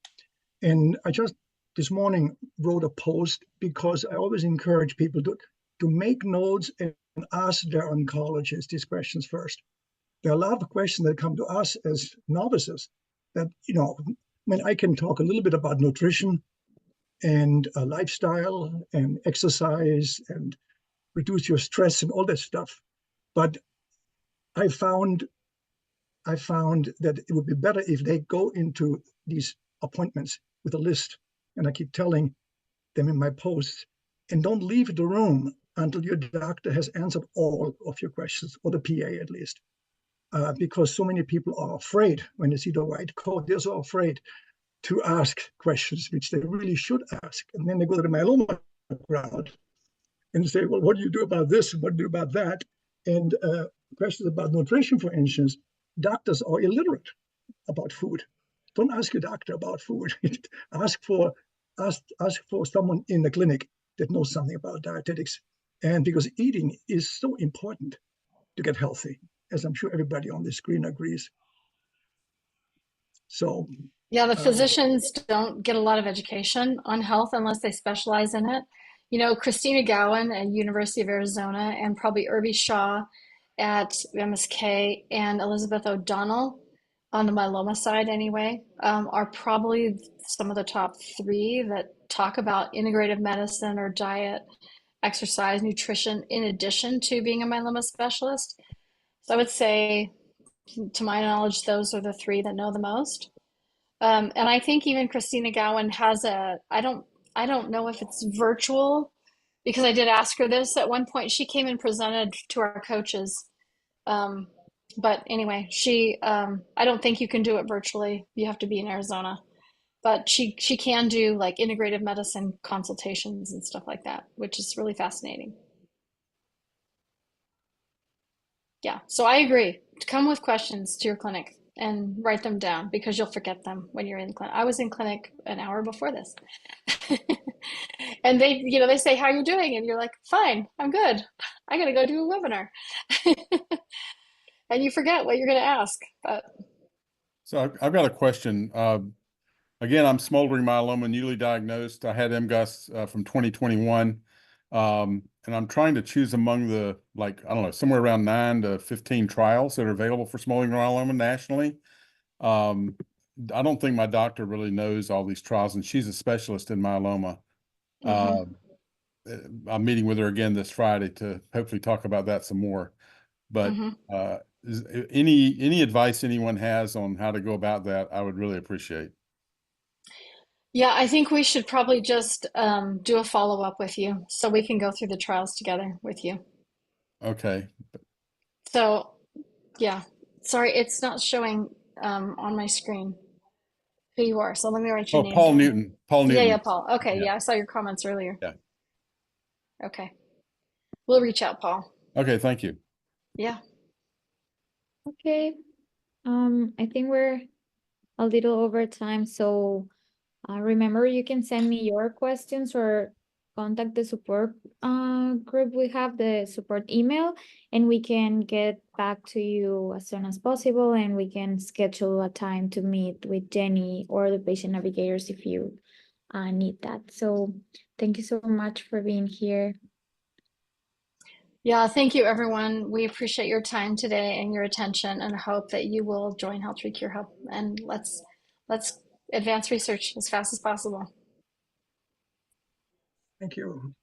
And I just this morning wrote a post because I always encourage people to make notes and ask their oncologist these questions first. There are a lot of questions that come to us as novices that, I mean, I can talk a little bit about nutrition and lifestyle and exercise and reduce your stress and all that stuff. But I found that it would be better if they go into these appointments with a list. And I keep telling them in my posts, and don't leave the room until your doctor has answered all of your questions, or the PA at least. Because so many people are afraid when they see the white coat, they're so afraid to ask questions which they really should ask. And then they go to the myeloma crowd and say, well, what do you do about this? And what do you do about that? And questions about nutrition, for instance, doctors are illiterate about food. Don't ask your doctor about food. ask for someone in the clinic that knows something about dietetics. And because eating is so important to get healthy, as I'm sure everybody on the screen agrees. So Yeah, the physicians don't get a lot of education on health unless they specialize in it. Christina Gowan at University of Arizona and probably Irvi Shaw at MSK and Elizabeth O'Donnell on the myeloma side anyway, are probably some of the top 3 that talk about integrative medicine or diet, exercise, nutrition, in addition to being a myeloma specialist. So I would say, to my knowledge, those are the 3 that know the most. And I think even Christina Gowan has I don't know if it's virtual, because I did ask her this at one point. She came and presented to our coaches. But anyway, I don't think you can do it virtually. You have to be in Arizona. But she can do like integrative medicine consultations and stuff like that, which is really fascinating. Yeah, so I agree. Come with questions to your clinic and write them down, because you'll forget them when you're in clinic. I was in clinic an hour before this. And they say, how are you doing? And you're like, fine, I'm good. I got to go do a webinar. And you forget what you're going to ask. But So I've got a question. Again, I'm smoldering myeloma, newly diagnosed. I had MGUS from 2021. And I'm trying to choose among the, like, I don't know, somewhere around 9 to 15 trials that are available for smoldering myeloma nationally. I don't think my doctor really knows all these trials, and she's a specialist in myeloma. I'm meeting with her again this Friday to hopefully talk about that some more. But any advice anyone has on how to go about that, I would really appreciate. Yeah, I think we should probably just do a follow-up with you so we can go through the trials together with you. Okay. So, yeah, sorry, it's not showing on my screen who you are. So let me write your name Paul down. Newton. Paul Yeah, Newton. yeah, Paul. Okay, yeah, I saw your comments earlier. Yeah. Okay. We'll reach out, Paul. Okay, thank you. Yeah. Okay. I think we're a little over time, so remember you can send me your questions or contact the support group. We have the support email, and we can get back to you as soon as possible, and we can schedule a time to meet with Jenny or the patient navigators if you need that. So thank you so much for being here. Yeah, thank you, everyone. We appreciate your time today and your attention, and hope that you will join HealthTree Cure Hub. And let's advance research as fast as possible. Thank you.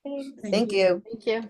Thanks. Thank you. Thank you.